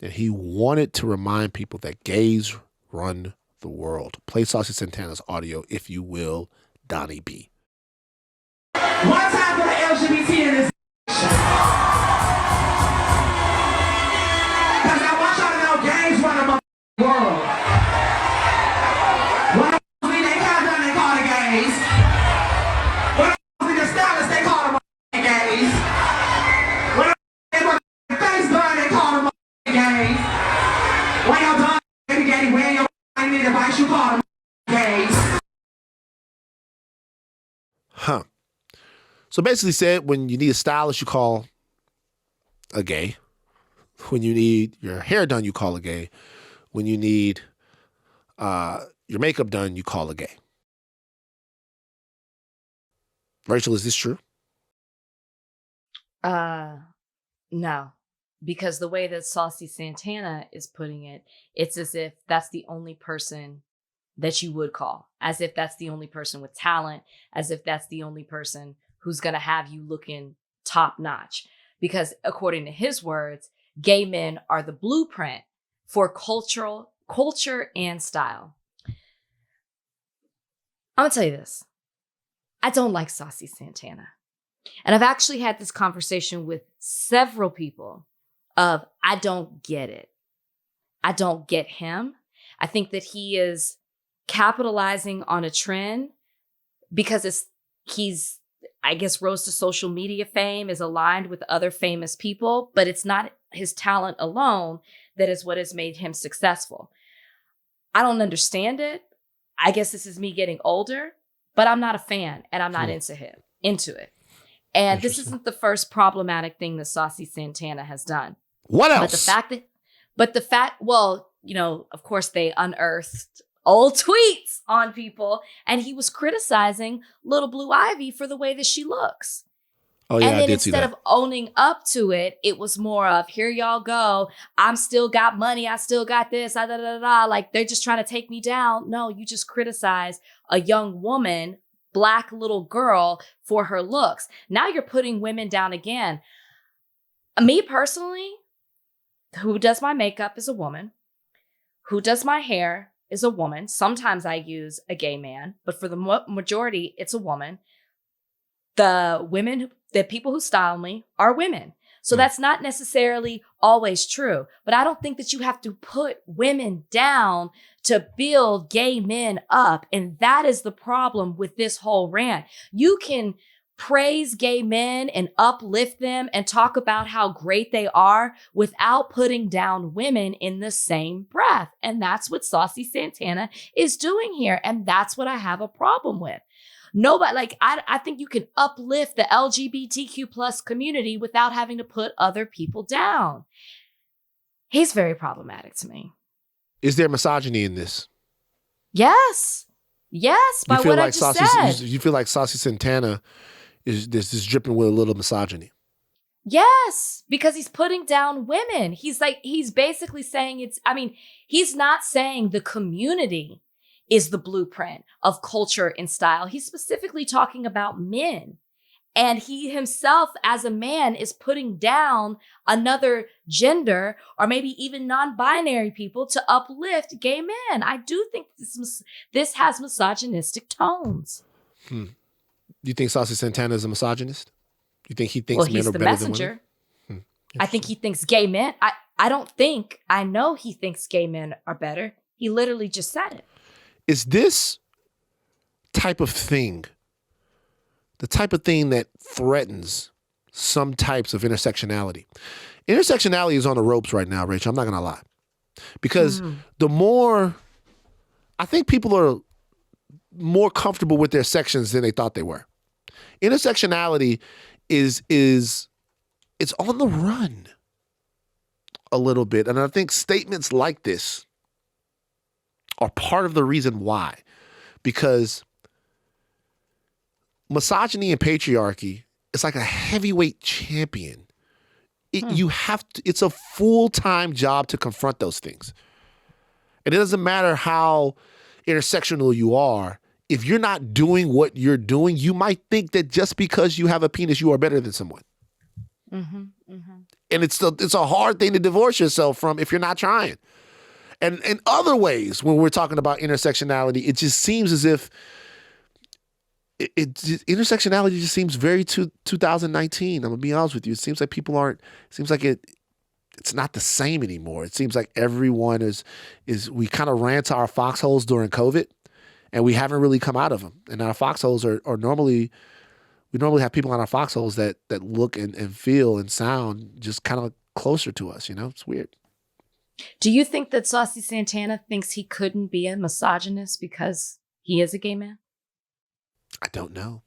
and he wanted to remind people that gays run the world. Play Saucy Santana's audio, if you will, Donnie B. One time for the LGBT in this. Because I want y'all to know gays run the world. When they got done, they call the gays. When the stylists, they call them gays. When they want the face burn, they call them gays. When you're done, baby gay, when you're need advice, you call them gays. Huh. So basically said, when you need a stylist, you call a gay. When you need your hair done, you call a gay. When you need your makeup done, you call a gay. Rachel, is this true? No. Because the way that Saucy Santana is putting it, it's as if that's the only person that you would call. As if that's the only person with talent. As if that's the only person who's going to have you looking top notch. Because according to his words, gay men are the blueprint for culture and style. I'm going to tell you this. I don't like Saucy Santana. And I've actually had this conversation with several people of, I don't get it. I don't get him. I think that he is capitalizing on a trend because he's, I guess, rose to social media fame, is aligned with other famous people, but it's not his talent alone that is what has made him successful. I don't understand it. I guess this is me getting older, but I'm not a fan and I'm not into it. And this isn't the first problematic thing that Saucy Santana has done. What else? Well, you know, of course they unearthed old tweets on people and he was criticizing Little Blue Ivy for the way that she looks. Oh, yeah, and then I did see that. instead of owning up to it, it was more of, here y'all go. I'm still got money. I still got this. Like they're just trying to take me down. No, you just criticize a young woman, Black little girl, for her looks. Now you're putting women down again. Me personally, who does my makeup is a woman. Who does my hair is a woman. Sometimes I use a gay man, but for the majority, it's a woman. The people who style me are women. So that's not necessarily always true. But I don't think that you have to put women down to build gay men up. And that is the problem with this whole rant. You can praise gay men and uplift them and talk about how great they are without putting down women in the same breath. And that's what Saucy Santana is doing here. And that's what I have a problem with. Nobody, I think you can uplift the LGBTQ plus community without having to put other people down. He's very problematic to me. Is there misogyny in this? Yes. Yes, by what I just said. You feel like Saucy Santana is dripping with a little misogyny? Yes, because he's putting down women. He's basically saying he's not saying the community is the blueprint of culture and style. He's specifically talking about men. And he himself, as a man, is putting down another gender or maybe even non-binary people to uplift gay men. I do think this has misogynistic tones. Yeah, You think Saucy Santana is a misogynist? You think he thinks Well, men he's are the better messenger. than women? I think he thinks gay men. I know he thinks gay men are better. He literally just said it. Is this type of thing the type of thing that threatens some types of intersectionality? Intersectionality is on the ropes right now, Rachel. I'm not going to lie. Because the more, I think people are more comfortable with their sections than they thought they were. Intersectionality is it's on the run a little bit. And I think statements like this are part of the reason why. Because misogyny and patriarchy is like a heavyweight champion. You have to, it's a full-time job to confront those things. And it doesn't matter how intersectional you are. If you're not doing what you're doing, you might think that just because you have a penis, you are better than someone. And it's a hard thing to divorce yourself from if you're not trying. And in other ways, when we're talking about intersectionality, it just seems as if intersectionality just seems very 2019. I'm gonna be honest with you. It seems like people aren't. It seems like it's not the same anymore. It seems like everyone is. We kind of ran to our foxholes during COVID, and we haven't really come out of them. And our foxholes are normally. We normally have people on our foxholes that look and feel and sound just kind of closer to us. You know, it's weird. Do you think that Saucy Santana thinks he couldn't be a misogynist because he is a gay man? I don't know.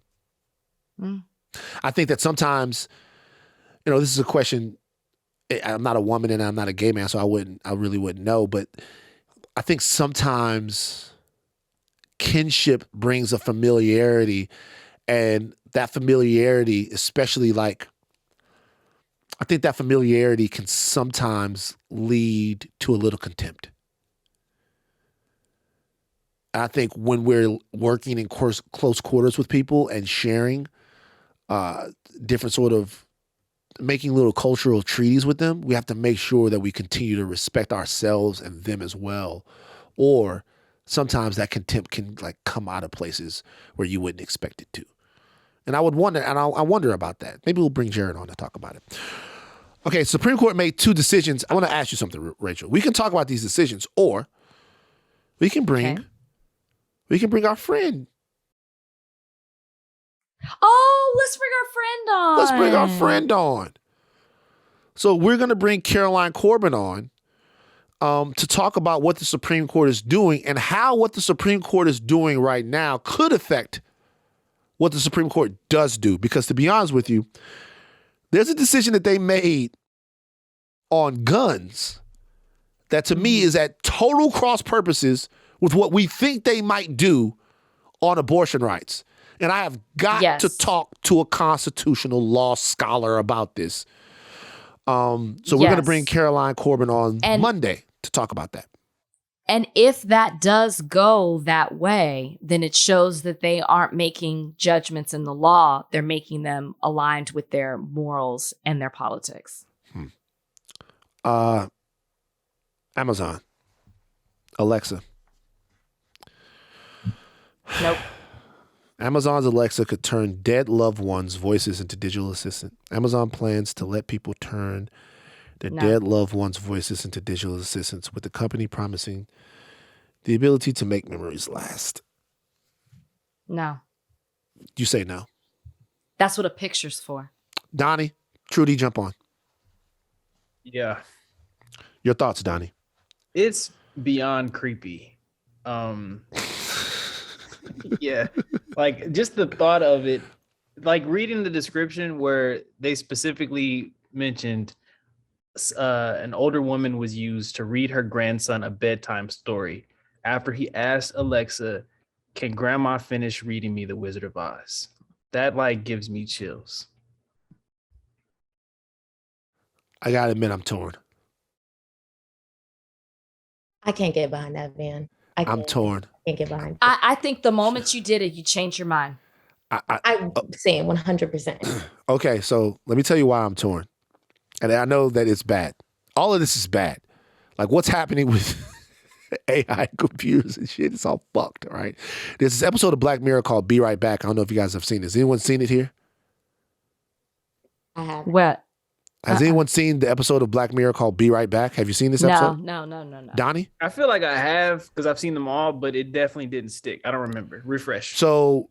I think that sometimes, this is a question. I'm not a woman and I'm not a gay man, so I really wouldn't know. But I think sometimes kinship brings a familiarity, and that familiarity, especially I think that familiarity can sometimes lead to a little contempt. I think when we're working in close quarters with people and sharing different sort of making little cultural treaties with them, we have to make sure that we continue to respect ourselves and them as well. Or sometimes that contempt can come out of places where you wouldn't expect it to. And I would wonder, and I wonder about that. Maybe we'll bring Jared on to talk about it. Okay, Supreme Court made 2 decisions. I want to ask you something, Rachel. We can talk about these decisions, or we can bring our friend. Oh, let's bring our friend on. Let's bring our friend on. So we're going to bring Caroline Corbin on to talk about what the Supreme Court is doing and how what the Supreme Court is doing right now could affect what the Supreme Court does do. Because to be honest with you, there's a decision that they made on guns that to me is at total cross purposes with what we think they might do on abortion rights. And I have got to talk to a constitutional law scholar about this. So we're going to bring Caroline Corbin on Monday to talk about that. And if that does go that way, then it shows that they aren't making judgments in the law. They're making them aligned with their morals and their politics. Amazon. Alexa. Nope. Amazon's Alexa could turn dead loved ones' voices into digital assistant. Amazon plans to let people turn their dead loved ones' voices into digital assistants, with the company promising the ability to make memories last. No. You say no. That's what a picture's for. Donnie, Trudy, jump on. Yeah. Your thoughts, Donnie? It's beyond creepy. Yeah. Just the thought of it, reading the description where they specifically mentioned an older woman was used to read her grandson a bedtime story after he asked Alexa, "Can grandma finish reading me The Wizard of Oz?" That gives me chills. I gotta admit, I'm torn. I can't get behind that, man. I'm torn. I can't get behind it. I think the moment you did it, you changed your mind. I'm saying 100%. Okay, so let me tell you why I'm torn. And I know that it's bad. All of this is bad. What's happening with AI computers and shit. It's all fucked, all right? There's this episode of Black Mirror called Be Right Back. I don't know if you guys have seen this. Anyone seen it here? I have. What? Has anyone seen the episode of Black Mirror called Be Right Back? Have you seen this episode? No. Donnie? I feel like I have because I've seen them all, but it definitely didn't stick. I don't remember. Refresh. So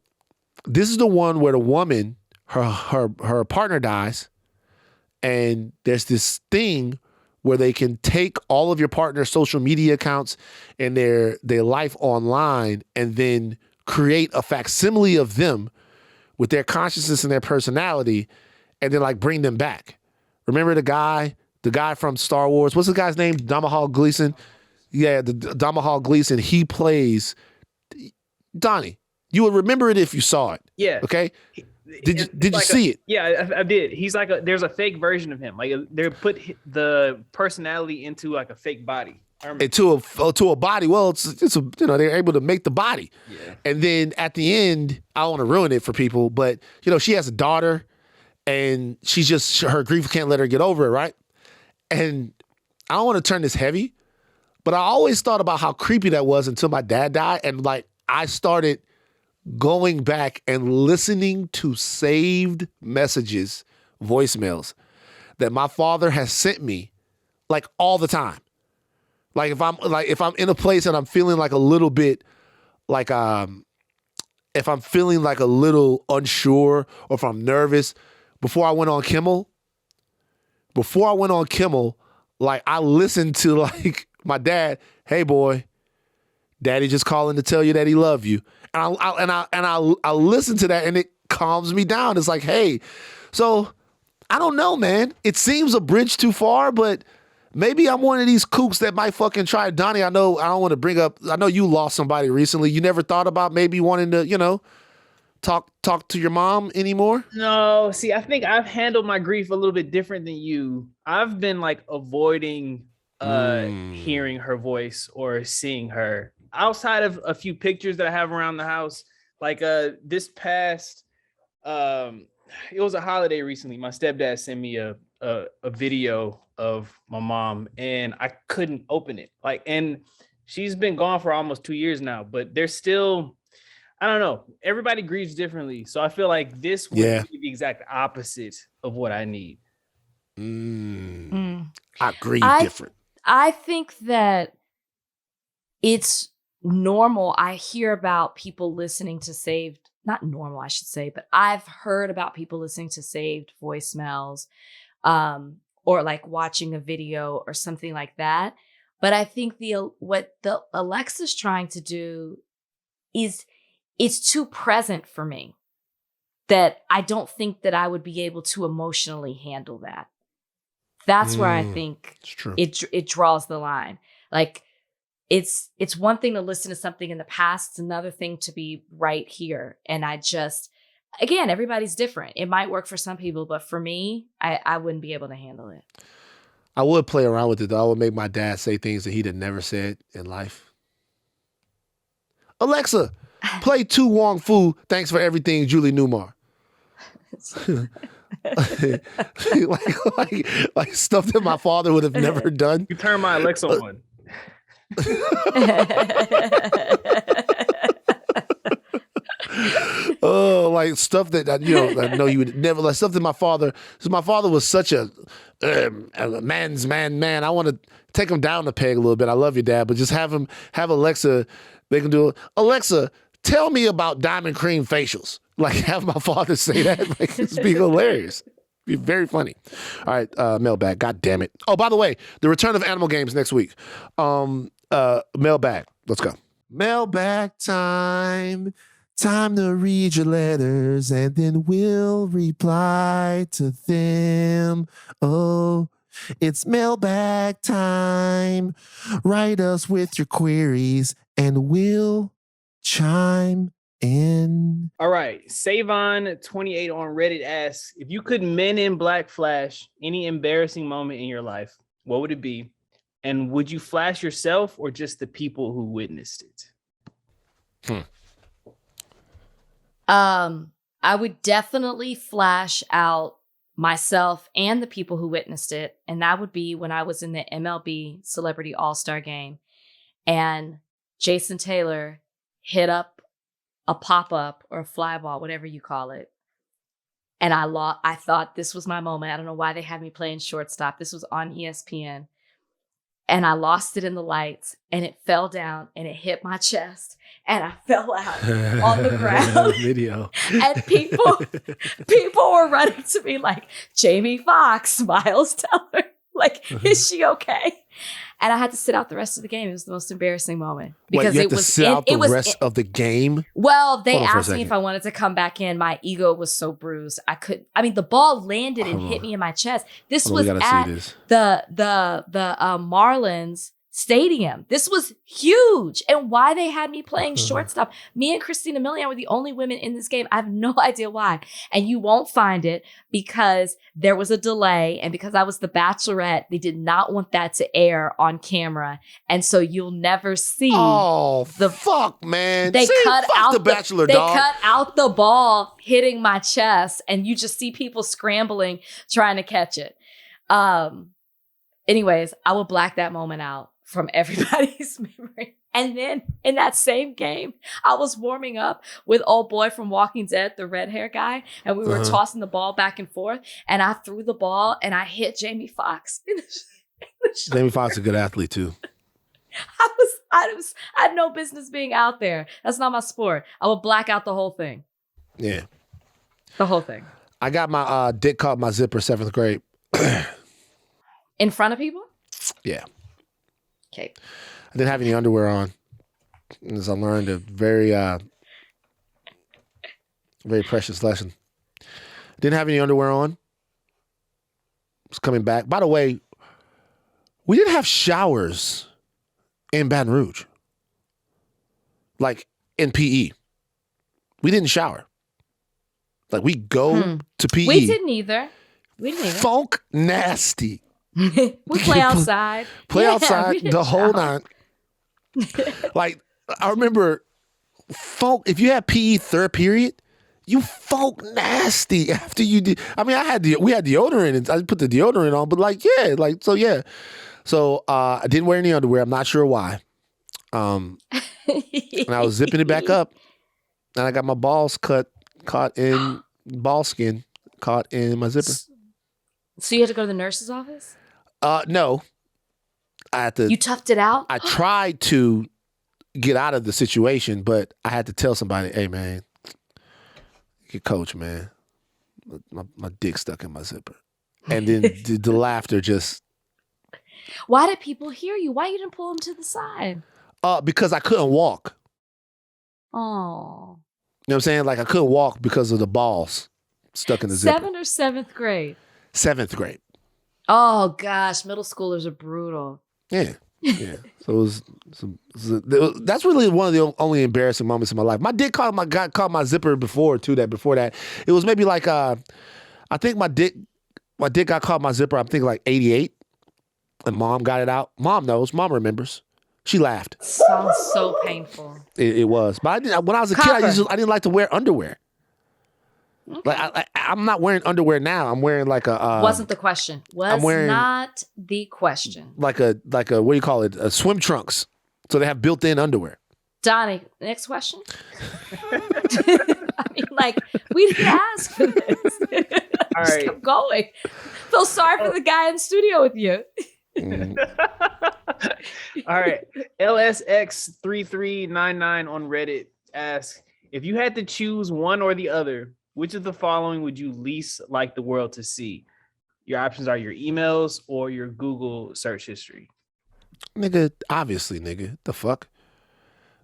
this is the one where the woman, her partner dies, and there's this thing where they can take all of your partner's social media accounts and their life online and then create a facsimile of them with their consciousness and their personality and then like bring them back. Remember the guy from Star Wars? What's the guy's name? Domhnall Gleeson? Yeah, the Domhnall Gleeson. He plays Donnie. You would remember it if you saw it. Yeah. Okay. Did you see it? Yeah, I did. He's like there's a fake version of him. Like they put the personality into like a fake body. And to a body. Well, it's they're able to make the body. Yeah. And then at the end, I don't want to ruin it for people, but she has a daughter, and her grief can't let her get over it, right? And I don't want to turn this heavy, but I always thought about how creepy that was until my dad died, and like I started going back and listening to saved messages, voicemails that my father has sent me like all the time. Like if I'm in a place and I'm feeling like a little bit like if I'm feeling like a little unsure or if I'm nervous, before I went on Kimmel, like I listened to like my dad, hey boy, daddy just calling to tell you that he love you. And I listen to that and it calms me down. It's like, hey, so I don't know, man. It seems a bridge too far, but maybe I'm one of these kooks that might fucking try. Donnie, I know I don't want to bring up, I know you lost somebody recently. You never thought about maybe wanting to, talk to your mom anymore? No, see, I think I've handled my grief a little bit different than you. I've been like avoiding hearing her voice or seeing her outside of a few pictures that I have around the house. Like this past it was a holiday recently. My stepdad sent me a video of my mom and I couldn't open it. Like, and she's been gone for almost 2 years now, but there's still, I don't know. Everybody grieves differently. So I feel like this would be the exact opposite of what I need. I grieve different. I think that it's normal. I hear about people listening to saved, not normal, I should say, but I've heard about people listening to saved voicemails, or like watching a video or something like that. But I think what the Alexa's trying to do is it's too present for me that I don't think that I would be able to emotionally handle that. That's where I think it's true. It draws the line. Like it's one thing to listen to something in the past. It's another thing to be right here. And again, everybody's different. It might work for some people, but for me, I wouldn't be able to handle it. I would play around with it though. I would make my dad say things that he'd have never said in life. Alexa, play Tu Wong Fu, Thanks for Everything, Julie Newmar. like stuff that my father would have never done. You turn my Alexa on. Oh, like stuff that I know you would never, like stuff that my father was such a man's man. I want to take him down the peg a little bit. I love you, Dad, but just have Alexa, they can do, Alexa, tell me about diamond cream facials. Like have my father say that. Like it's be hilarious. Be very funny. All right, mailbag. God damn it. Oh, by the way, the return of Animal Games next week. Mailbag. Let's go. Mailbag time. Time to read your letters and then we'll reply to them. Oh, it's mailbag time. Write us with your queries and we'll chime in. All right. Savon28 on Reddit asks, if you could Men in Black flash any embarrassing moment in your life, what would it be? And would you flash yourself or just the people who witnessed it? I would definitely flash out myself and the people who witnessed it. And that would be when I was in the MLB Celebrity All-Star Game. and Jason Taylor hit up a pop-up or a fly ball, whatever you call it. And I thought this was my moment. I don't know why they had me playing shortstop. This was on ESPN. And I lost it in the lights, and it fell down, and it hit my chest, and I fell out on the ground. Video. And people were running to me like, Jamie Foxx, Miles Teller. Like, is she okay? And I had to sit out the rest of the game. It was the most embarrassing moment. Because you had to sit out the rest of the game? Well, they asked me if I wanted to come back in. My ego was so bruised. The ball landed and hit me in my chest. This was at the Marlins stadium. This was huge. And why they had me playing shortstop. Me and Christina Milian were the only women in this game. I have no idea why. And you won't find it because there was a delay. And because I was the Bachelorette, they did not want that to air on camera. And so you'll never see. Oh, fuck, man. They cut out the Bachelor, They dog. cut out the ball hitting my chest. And you just see people scrambling, trying to catch it. Anyways, I will black that moment out from everybody's memory. And then in that same game, I was warming up with old boy from Walking Dead, the red hair guy, and we were tossing the ball back and forth. And I threw the ball and I hit Jamie Foxx. Jamie Foxx is a good athlete too. I had no business being out there. That's not my sport. I will black out the whole thing. Yeah. The whole thing. I got my dick caught in my zipper 7th grade. In front of people? Yeah. Okay. I didn't have any underwear on. As I learned a very precious lesson. Didn't have any underwear on. Was coming back. By the way, we didn't have showers in Baton Rouge. Like in PE. We didn't shower. Like we go to PE. We didn't either. Funk nasty. We play outside. Play outside the whole night. Like, I remember funk, if you had PE 3rd period, you funk nasty after you did. I mean, we had deodorant and I put the deodorant on, but So I didn't wear any underwear. I'm not sure why. And I was zipping it back up and I got my balls caught in ball skin, caught in my zipper. So you had to go to the nurse's office? No. I had to. You toughed it out? I tried to get out of the situation, but I had to tell somebody, hey, man, your coach, man, my dick stuck in my zipper. And then the laughter just. Why did people hear you? Why you didn't pull them to the side? Because I couldn't walk. Oh. You know what I'm saying? Like I couldn't walk because of the balls stuck in the zipper. 7th or 7th grade? 7th grade. Oh, gosh. Middle schoolers are brutal. Yeah. Yeah. So that's really one of the only embarrassing moments in my life. My dick caught my zipper before that. It was maybe like I think my dick got caught in my zipper, I'm thinking like 88. And mom got it out. Mom knows. Mom remembers. She laughed. Sounds so painful. It was. But when I was a kid, I didn't like to wear underwear. Okay. Like I'm not wearing underwear now. I'm wearing like a. Wasn't the question. Not the question. Like a what do you call it? Swim trunks. So they have built-in underwear. Donnie, next question. I mean, like we didn't ask for this. All Just right. kept going. Feel sorry for the guy in studio with you. All right. LSX3399 on Reddit asks, if you had to choose one or the other, which of the following would you least like the world to see? Your options are your emails or your Google search history. Nigga, obviously, nigga. The fuck?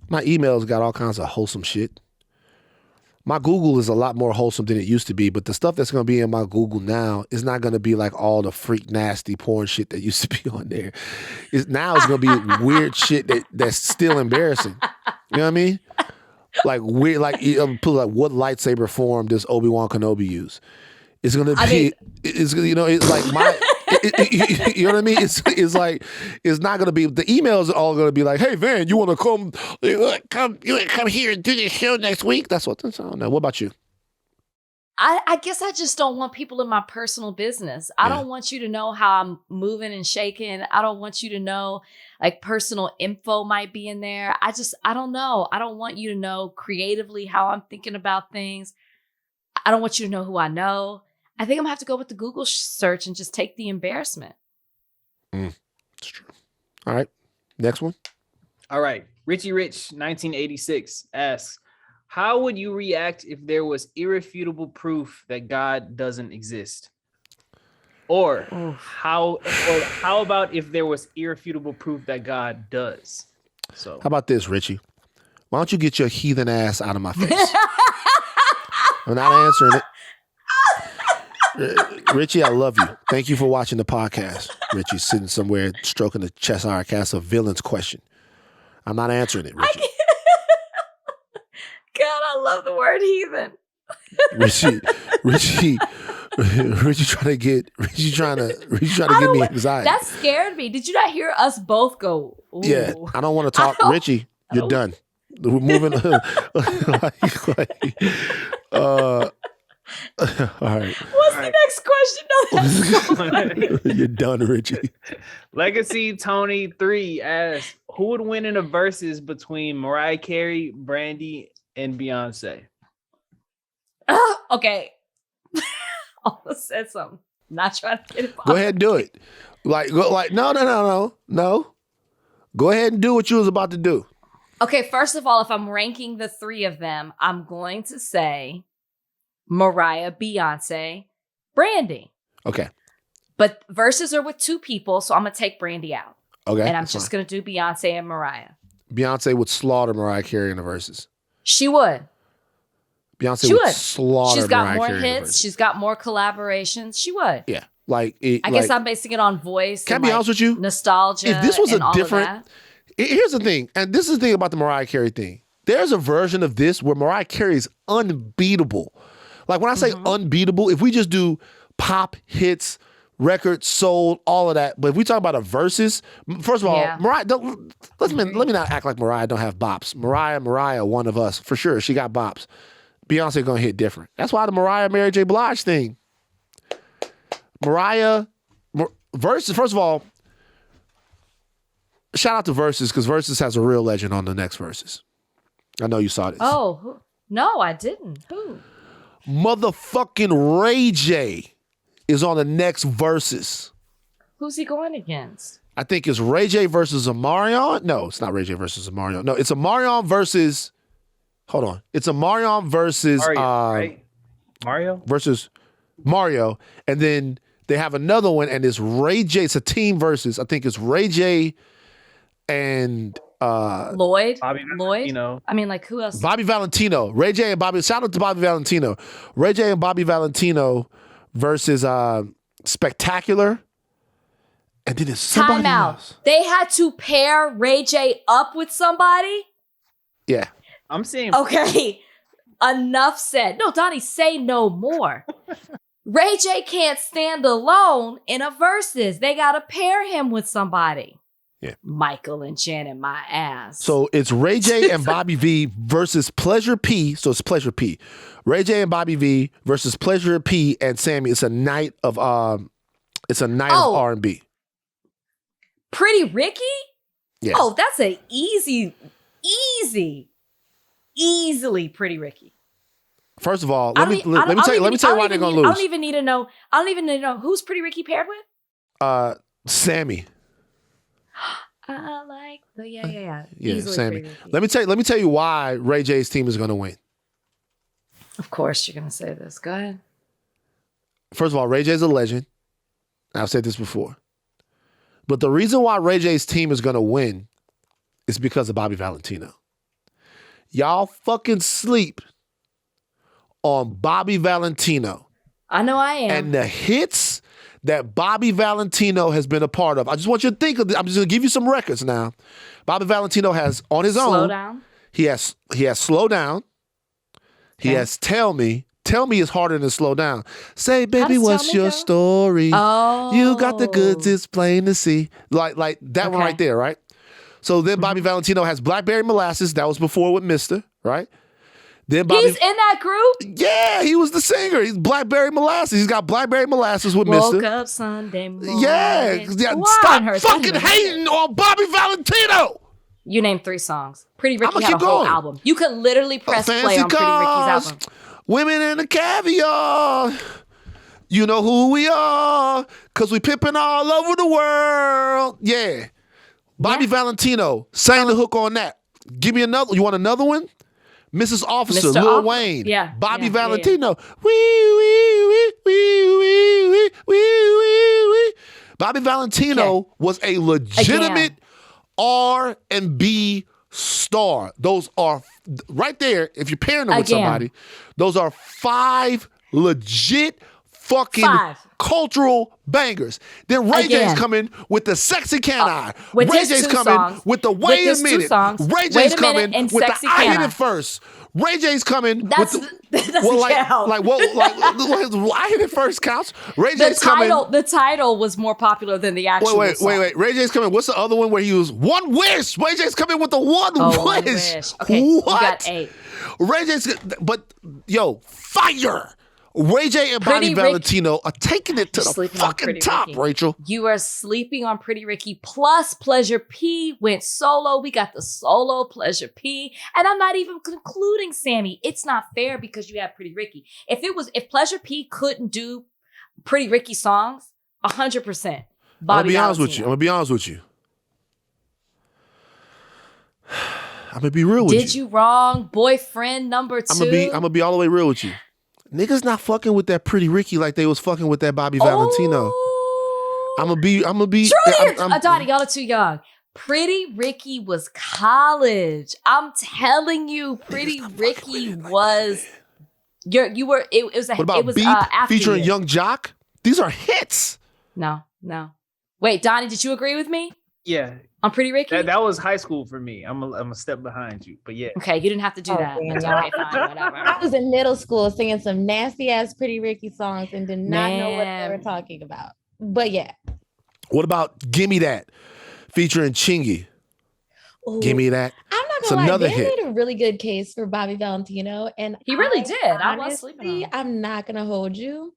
My emails got all kinds of wholesome shit. My Google is a lot more wholesome than it used to be, but the stuff that's going to be in my Google now is not going to be like all the freak nasty porn shit that used to be on there. Now it's going to be weird shit that's still embarrassing. You know what I mean? Like weird, like put like what lightsaber form does Obi-Wan Kenobi use? It's going to be, it's like my. You know what I mean? It's like it's not gonna be. The emails are all gonna be like, "Hey Van, you want to come here and do this show next week?" That's what. I don't know. What about you? I guess I just don't want people in my personal business. I don't want you to know how I'm moving and shaking. I don't want you to know like personal info might be in there. I don't know. I don't want you to know creatively how I'm thinking about things. I don't want you to know who I know. I think I'm gonna have to go with the Google search and just take the embarrassment. It's true. All right. Next one. All right. Richie Rich, 1986 asks, how would you react if there was irrefutable proof that God doesn't exist? Or how about if there was irrefutable proof that God does? So How about this, Richie? Why don't you get your heathen ass out of my face? I'm not answering it. Richie, I love you. Thank you for watching the podcast. Richie sitting somewhere stroking the chest iron cast a villain's question. I'm not answering it, Richie. God, I love the word heathen. Richie trying to get me anxiety. That scared me. Did you not hear us both go? Ooh. Yeah, I don't want to talk. Richie, you're done. We're moving. All right. What's the next question? No, that's so funny. You're done, Richie. Legacy Tony 3 asks, who would win in a versus between Mariah Carey, Brandy, and Beyonce? Okay. Almost said something. Not trying to get it. Go ahead and do it. No. Go ahead and do what you was about to do. Okay, first of all, if I'm ranking the three of them, I'm going to say Mariah, Beyonce, Brandy. Okay. But verses are with two people, so I'm going to take Brandy out. Okay. And I'm just going to do Beyonce and Mariah. Beyonce would slaughter Mariah Carey in the verses. She would. Beyonce would slaughter She's got Mariah more Carey in the hits. verses. She's got more collaborations. She would. Yeah. I guess I'm basing it on voice. Can I be honest with you? Nostalgia. If this was and a all different... of that. Here's the thing, and this is the thing about the Mariah Carey thing. There's a version of this where Mariah Carey is unbeatable. Like when I say unbeatable, if we just do pop hits, records sold, all of that. But if we talk about a versus, first of all, Mariah, let me not act like Mariah don't have bops. Mariah, one of us for sure. She got bops. Beyonce gonna hit different. That's why the Mariah Mary J. Blige thing. Versus. First of all, shout out to Versus because Versus has a real legend on the next Versus. I know you saw this. Oh, no, I didn't. Who? Motherfucking Ray J is on the next Versus. Who's he going against? I think it's Ray J versus Omarion. No, it's not Ray J versus Omarion. No, it's Omarion versus. Hold on. It's Omarion versus Mario, right? Mario versus Mario, and then they have another one, and it's Ray J. It's a team versus. I think it's Ray J. and Lloyd. Lloyd. You know. I mean, like who else? Bobby Valentino. Ray J and Bobby. Shout out to Bobby Valentino. Ray J and Bobby Valentino versus Spectacular. And then it's somebody Time out. else. They had to pair Ray J up with somebody? Yeah. I'm seeing. Okay. Enough said. No, Donnie, say no more. Ray J can't stand alone in a versus. They got to pair him with somebody. Yeah. Michael and Janet, my ass. So it's Ray J and Bobby V versus Pleasure P. So it's Pleasure P. Ray J and Bobby V versus Pleasure P and Sammy. It's a night of of R&B. Pretty Ricky? Yeah. Oh, that's a easily Pretty Ricky. First of all, let me tell you why they're gonna lose. I don't even need to know who's Pretty Ricky paired with. Sammy. I like the Yeah, Easily Sammy. Pretty Ricky. Let me tell you why Ray J's team is gonna win. Of course, you're gonna say this. Go ahead. First of all, Ray J's a legend. I've said this before. But the reason why Ray J's team is gonna win is because of Bobby Valentino. Y'all fucking sleep on Bobby Valentino. I know I am. And the hits that Bobby Valentino has been a part of. I just want you to think of this. I'm just going to give you some records now. Bobby Valentino has, on his own. Slow Down. He has Slow Down. He has Tell Me. Tell Me is harder than Slow Down. Say, baby, what's your story? Oh. You got the goods, it's plain to see. Like that one right there, right? So then Bobby Valentino has Blackberry Molasses. That was before with Mr., right? Then Bobby, He's in that group? yeah, he was the singer. He's Blackberry Molasses. He's got Blackberry Molasses with Woke Mister. up Sunday morning. Yeah, Why stop on earth? fucking hating on Bobby Valentino. You named 3 songs. Pretty Ricky I'ma had a keep whole going. album. You could literally press play Fancy on Pretty cars, Ricky's album. women in the caviar. You know who we are, cause we pimping all over the world. Yeah. Bobby Valentino sang the hook on that. Give me another. You want another one? Mrs. Officer, Mr. Lil Off- Wayne. yeah, Bobby yeah, Valentino. Wee, wee, wee, wee, wee, wee, wee, wee, wee. Bobby Valentino was a legitimate R&B star. Those are right there. If you're pairing them with Again. somebody, those are 5 legit fucking 5. cultural bangers. Then Ray Again. J's coming with the Sexy Can I. with Ray his J's 2 coming songs. with the With Wait a his 2 Minute. songs. Ray Wait J's a coming Minute and with Sexy the I Can Hit I. It First. Ray J's coming That's with the that doesn't count. I Hit It First counts. Ray the J's coming. title was more popular than the actual Wait. Ray J's coming. What's the other one where he was One Wish? Ray J's coming with the One One Wish. Wish. Okay, what? you got 8. Ray J's, but yo, fire. Ray J and Bobby Pretty Rick- Valentino are taking it to You're the sleeping on fucking Pretty top, Ricky. Rachel. You are sleeping on Pretty Ricky. Plus, Pleasure P went solo. We got the solo Pleasure P. And I'm not even concluding Sammy. It's not fair because you have Pretty Ricky. If Pleasure P couldn't do Pretty Ricky songs, 100%. I'm Bobby gonna be honest with you. Valentino. I'm gonna be honest with you. I'm gonna be real with you. Did you wrong? Boyfriend number 2. I'm gonna be all the way real with you. Niggas not fucking with that Pretty Ricky like they was fucking with that Bobby Valentino. I'm gonna be. Trudy or Donnie, y'all are too young. Pretty Ricky was college. I'm telling you, Pretty Ricky was. You were. It was. What about it was Beep after featuring you. Young Jock? These are hits. No. Wait, Donnie, did you agree with me Yeah, on Pretty Ricky? that was high school for me. I'm a step behind you, but yeah. Okay, you didn't have to do that. damn, It's y'all. okay, fine, whatever. I was in middle school singing some nasty ass Pretty Ricky songs and did not know what they Man. were talking about. But yeah. What about Gimme That featuring Chingy? Ooh. Gimme That. I'm not It's gonna lie, another they hit. made a really good case for Bobby Valentino, and He really did. I was sleeping on honestly, him. I'm not gonna hold you.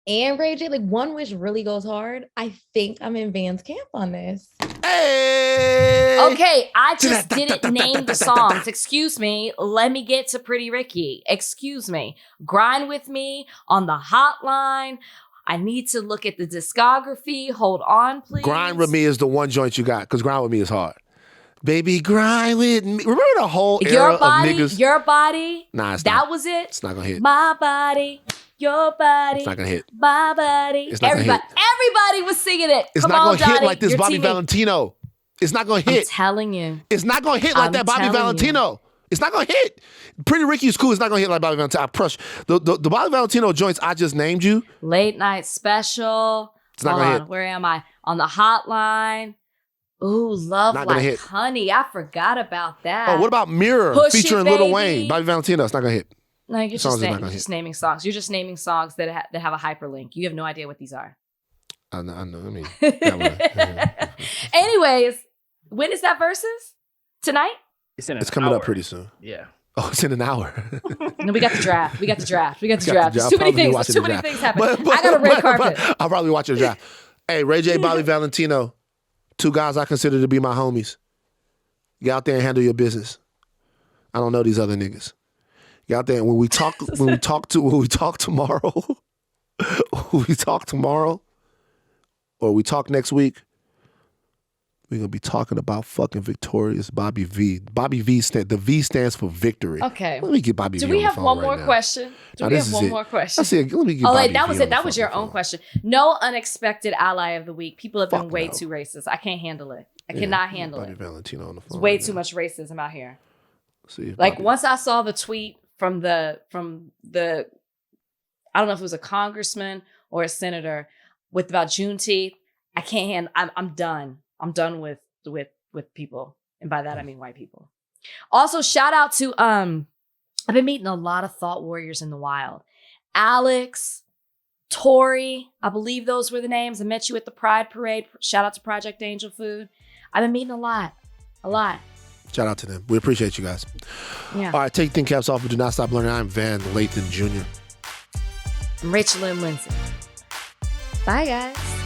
And Ray J, like One Wish really goes hard. I think I'm in Van's camp on this. Hey. Okay, I just didn't name the songs. Excuse me. Let me get to Pretty Ricky. Excuse me. Grind with me on the hotline. I need to look at the discography. Hold on, please. Grind with Me is the one joint you got because Grind with Me is hard. Baby, grind with me. Remember the whole era Your of body, niggas? your body. Nah, it's That not. was it. It's not gonna hit. My body, your body. It's not gonna hit. My body. It's not gonna Everybody was singing it. It's Come not on, gonna hit Donnie, like this you're Bobby teaming. Valentino. It's not gonna I'm hit. telling you. It's not gonna hit like I'm that Bobby telling you. Valentino. It's not gonna hit. Pretty Ricky is cool. It's not gonna hit like Bobby Valentino. I crush the Bobby Valentino joints I just named you. Late night special. It's not Hold gonna on, hit. where am I? On the hotline. Ooh, Love Not gonna Like hit. Honey. I forgot about that. Oh, what about Mirror Push It, featuring Lil Baby. Wayne? Bobby Valentino. It's not gonna hit. No, you're songs just, are not gonna just hit. naming songs. You're just naming songs that have a hyperlink. You have no idea what these are. I know. I mean, that one. Anyways, when is that versus? Tonight? It's in an It's coming up hour. pretty soon. Yeah. Oh, it's in an hour. No, we got the draft. We got the draft. We got the Got draft. the There's draft. too many Probably things. watching Too the many draft. things happening. I got a red carpet. I'll probably watch your draft. Hey, Ray J, Bobby Valentino, 2 guys I consider to be my homies. Get out there and handle your business. I don't know these other niggas. Get out there and when we talk tomorrow, or we talk next week, we're gonna be talking about fucking victorious Bobby V. Bobby V the V stands for victory. Okay. Let me get Bobby Do V we on the have phone one right more now. question? Do Now, we this have is one it. more question? I see. Let me get Oh, Bobby wait, that V was on it. the That was your fucking own phone. question. No unexpected ally of the week. People have been Fuck way no. too racist. I can't handle it. I Yeah, cannot handle Bobby it. Valentino on the phone. It's way right too now. much racism out here. See if Like Bobby- once I saw the tweet from the I don't know if it was a congressman or a senator with about Juneteenth. I can't handle. I'm done. I'm done with people, and by that I mean white people. Also, shout out to I've been meeting a lot of thought warriors in the wild. Alex, Tori, I believe those were the names. I met you at the Pride Parade. Shout out to Project Angel Food. I've been meeting a lot. Shout out to them. We appreciate you guys. Yeah. All right, take your thin caps off, but do not stop learning. I'm Van Lathan Jr. I'm Rachel and Lindsay. Bye, guys.